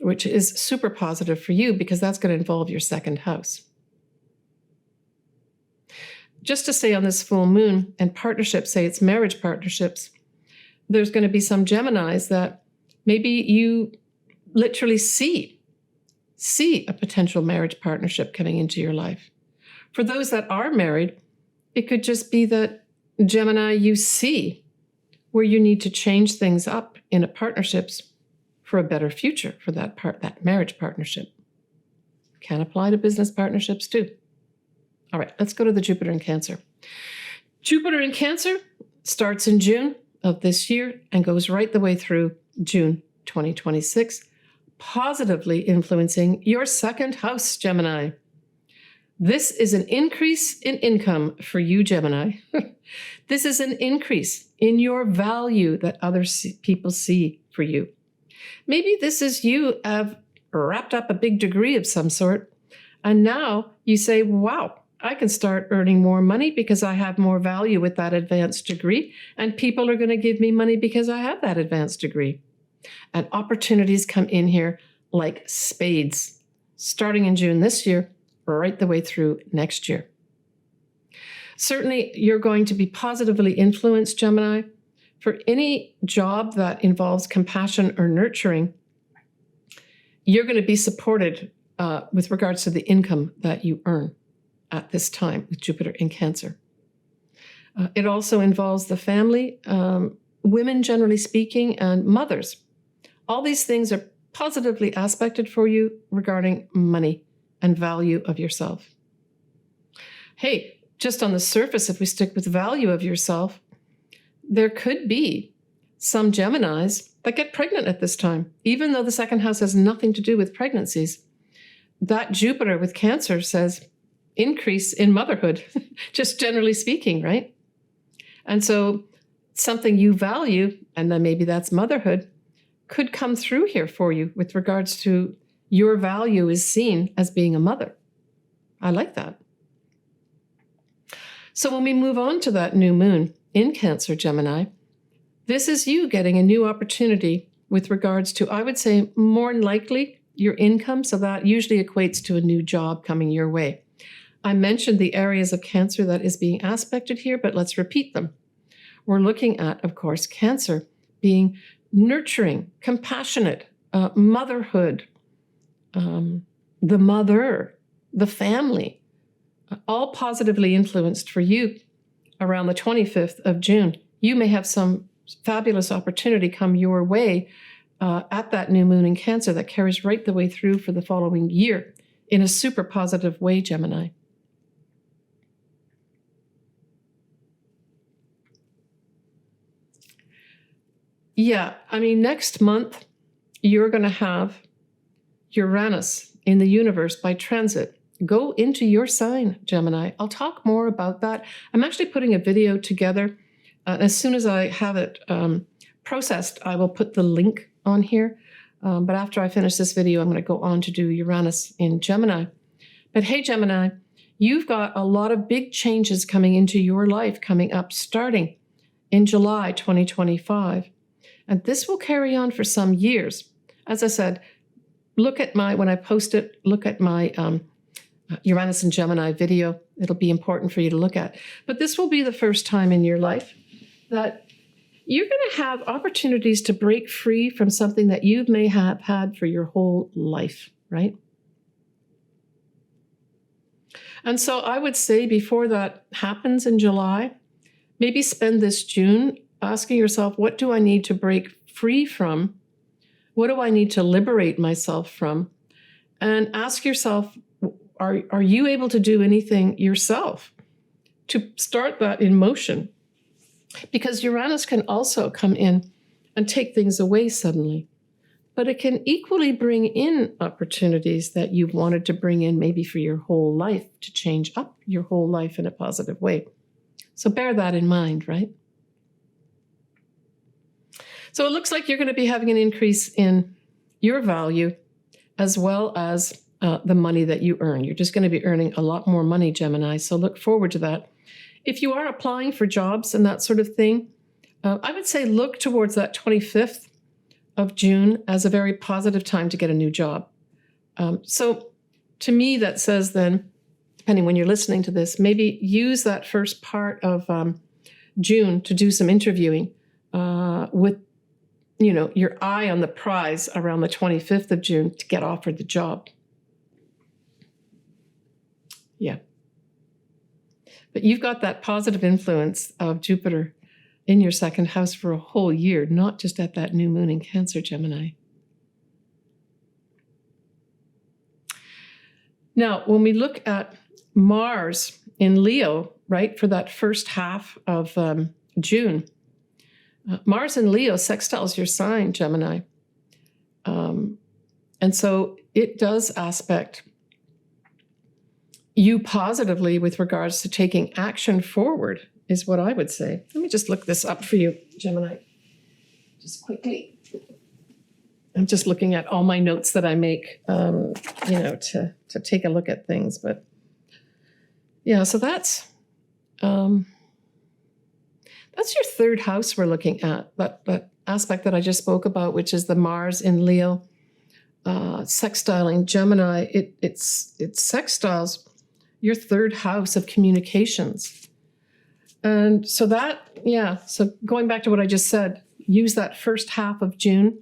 Which is super positive for you because that's going to involve your second house. Just to say on this full moon and partnerships, say it's marriage partnerships, there's going to be some Geminis that maybe you literally see a potential marriage partnership coming into your life. For those that are married, it could just be that Gemini, you see where you need to change things up in a partnerships for a better future for that marriage partnership. Can apply to business partnerships too. All right, let's go to the Jupiter in Cancer. Jupiter in Cancer starts in June of this year and goes right the way through June 2026, positively influencing your second house, Gemini. This is an increase in income for you, Gemini. This is an increase in your value that other people see for you. Maybe this is you have wrapped up a big degree of some sort, and now you say, wow, I can start earning more money because I have more value with that advanced degree, and people are going to give me money because I have that advanced degree. And opportunities come in here like spades, starting in June this year, right the way through next year. Certainly, you're going to be positively influenced, Gemini, for any job that involves compassion or nurturing. You're going to be supported with regards to the income that you earn at this time with Jupiter in Cancer. It also involves the family, women generally speaking, and mothers. All these things are positively aspected for you regarding money and value of yourself. Hey, just on the surface, if we stick with value of yourself, there could be some Geminis that get pregnant at this time, even though the second house has nothing to do with pregnancies. That Jupiter with Cancer says increase in motherhood, just generally speaking, right? And so something you value, and then maybe that's motherhood, could come through here for you with regards to your value is seen as being a mother. I like that. So when we move on to that new moon in Cancer, Gemini, this is you getting a new opportunity with regards to, I would say, more than likely your income. So that usually equates to a new job coming your way. I mentioned the areas of Cancer that is being aspected here, but let's repeat them. We're looking at, of course, Cancer being nurturing, compassionate, motherhood, the mother, the family, all positively influenced for you around the 25th of June. You may have some fabulous opportunity come your way at that new moon in Cancer that carries right the way through for the following year in a super positive way, Gemini. Yeah, I mean, next month, you're going to have Uranus in the universe by transit go into your sign, Gemini. I'll talk more about that. I'm actually putting a video together. As soon as I have it processed, I will put the link on here. But after I finish this video, I'm going to go on to do Uranus in Gemini. But hey, Gemini, you've got a lot of big changes coming into your life coming up starting in July 2025. And this will carry on for some years. As I said, look at when I post it, look at my Uranus and Gemini video. It'll be important for you to look at. But this will be the first time in your life that you're going to have opportunities to break free from something that you may have had for your whole life, right? And so I would say before that happens in July, maybe spend this June asking yourself, what do I need to break free from? What do I need to liberate myself from? And ask yourself, are you able to do anything yourself to start that in motion? Because Uranus can also come in and take things away suddenly. But it can equally bring in opportunities that you've wanted to bring in maybe for your whole life, to change up your whole life in a positive way. So bear that in mind, right? So it looks like you're going to be having an increase in your value as well as the money that you earn. You're just going to be earning a lot more money, Gemini. So look forward to that. If you are applying for jobs and that sort of thing, I would say look towards that 25th of June as a very positive time to get a new job. So to me, that says then, depending when you're listening to this, maybe use that first part of June to do some interviewing with, your eye on the prize around the 25th of June to get offered the job. Yeah. But you've got that positive influence of Jupiter in your second house for a whole year, not just at that new moon in Cancer, Gemini. Now, when we look at Mars in Leo, right, for that first half of June, Mars in Leo sextiles your sign, Gemini. And so it does aspect you positively with regards to taking action forward, is what I would say. Let me just look this up for you, Gemini, just quickly. I'm just looking at all my notes that I make, to take a look at things. But yeah, so that's your third house we're looking at. That aspect that I just spoke about, which is the Mars in Leo, sextiling Gemini. It sextiles your third house of communications. And so so going back to what I just said, use that first half of June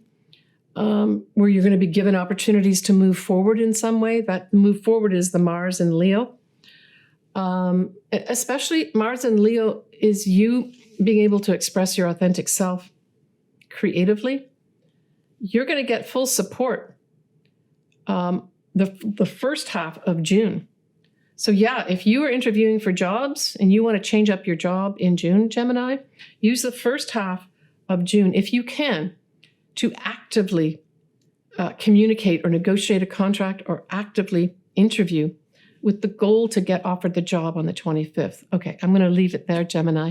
where you're going to be given opportunities to move forward in some way. That move forward is the Mars in Leo. Especially Mars in Leo is you being able to express your authentic self creatively. You're going to get full support the first half of June. So yeah, if you are interviewing for jobs and you want to change up your job in June, Gemini, use the first half of June, if you can, to actively communicate or negotiate a contract or actively interview with the goal to get offered the job on the 25th. Okay, I'm going to leave it there, Gemini.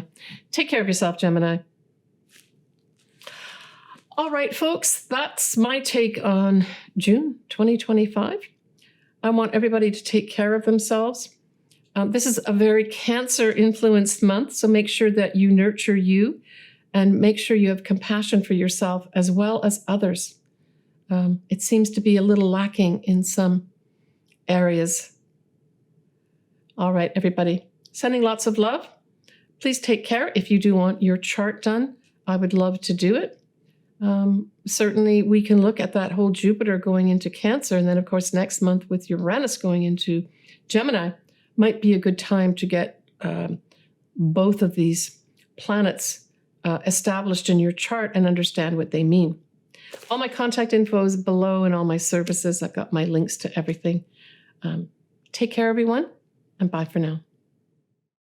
Take care of yourself, Gemini. All right, folks, that's my take on June 2025. I want everybody to take care of themselves. This is a very Cancer-influenced month, so make sure that you nurture you and make sure you have compassion for yourself as well as others. It seems to be a little lacking in some areas. All right, everybody, sending lots of love. Please take care. If you do want your chart done, I would love to do it. Certainly, we can look at that whole Jupiter going into Cancer, and then, of course, next month with Uranus going into Gemini, might be a good time to get both of these planets established in your chart and understand what they mean. All my contact info is below and all my services. I've got my links to everything. Take care, everyone, and bye for now.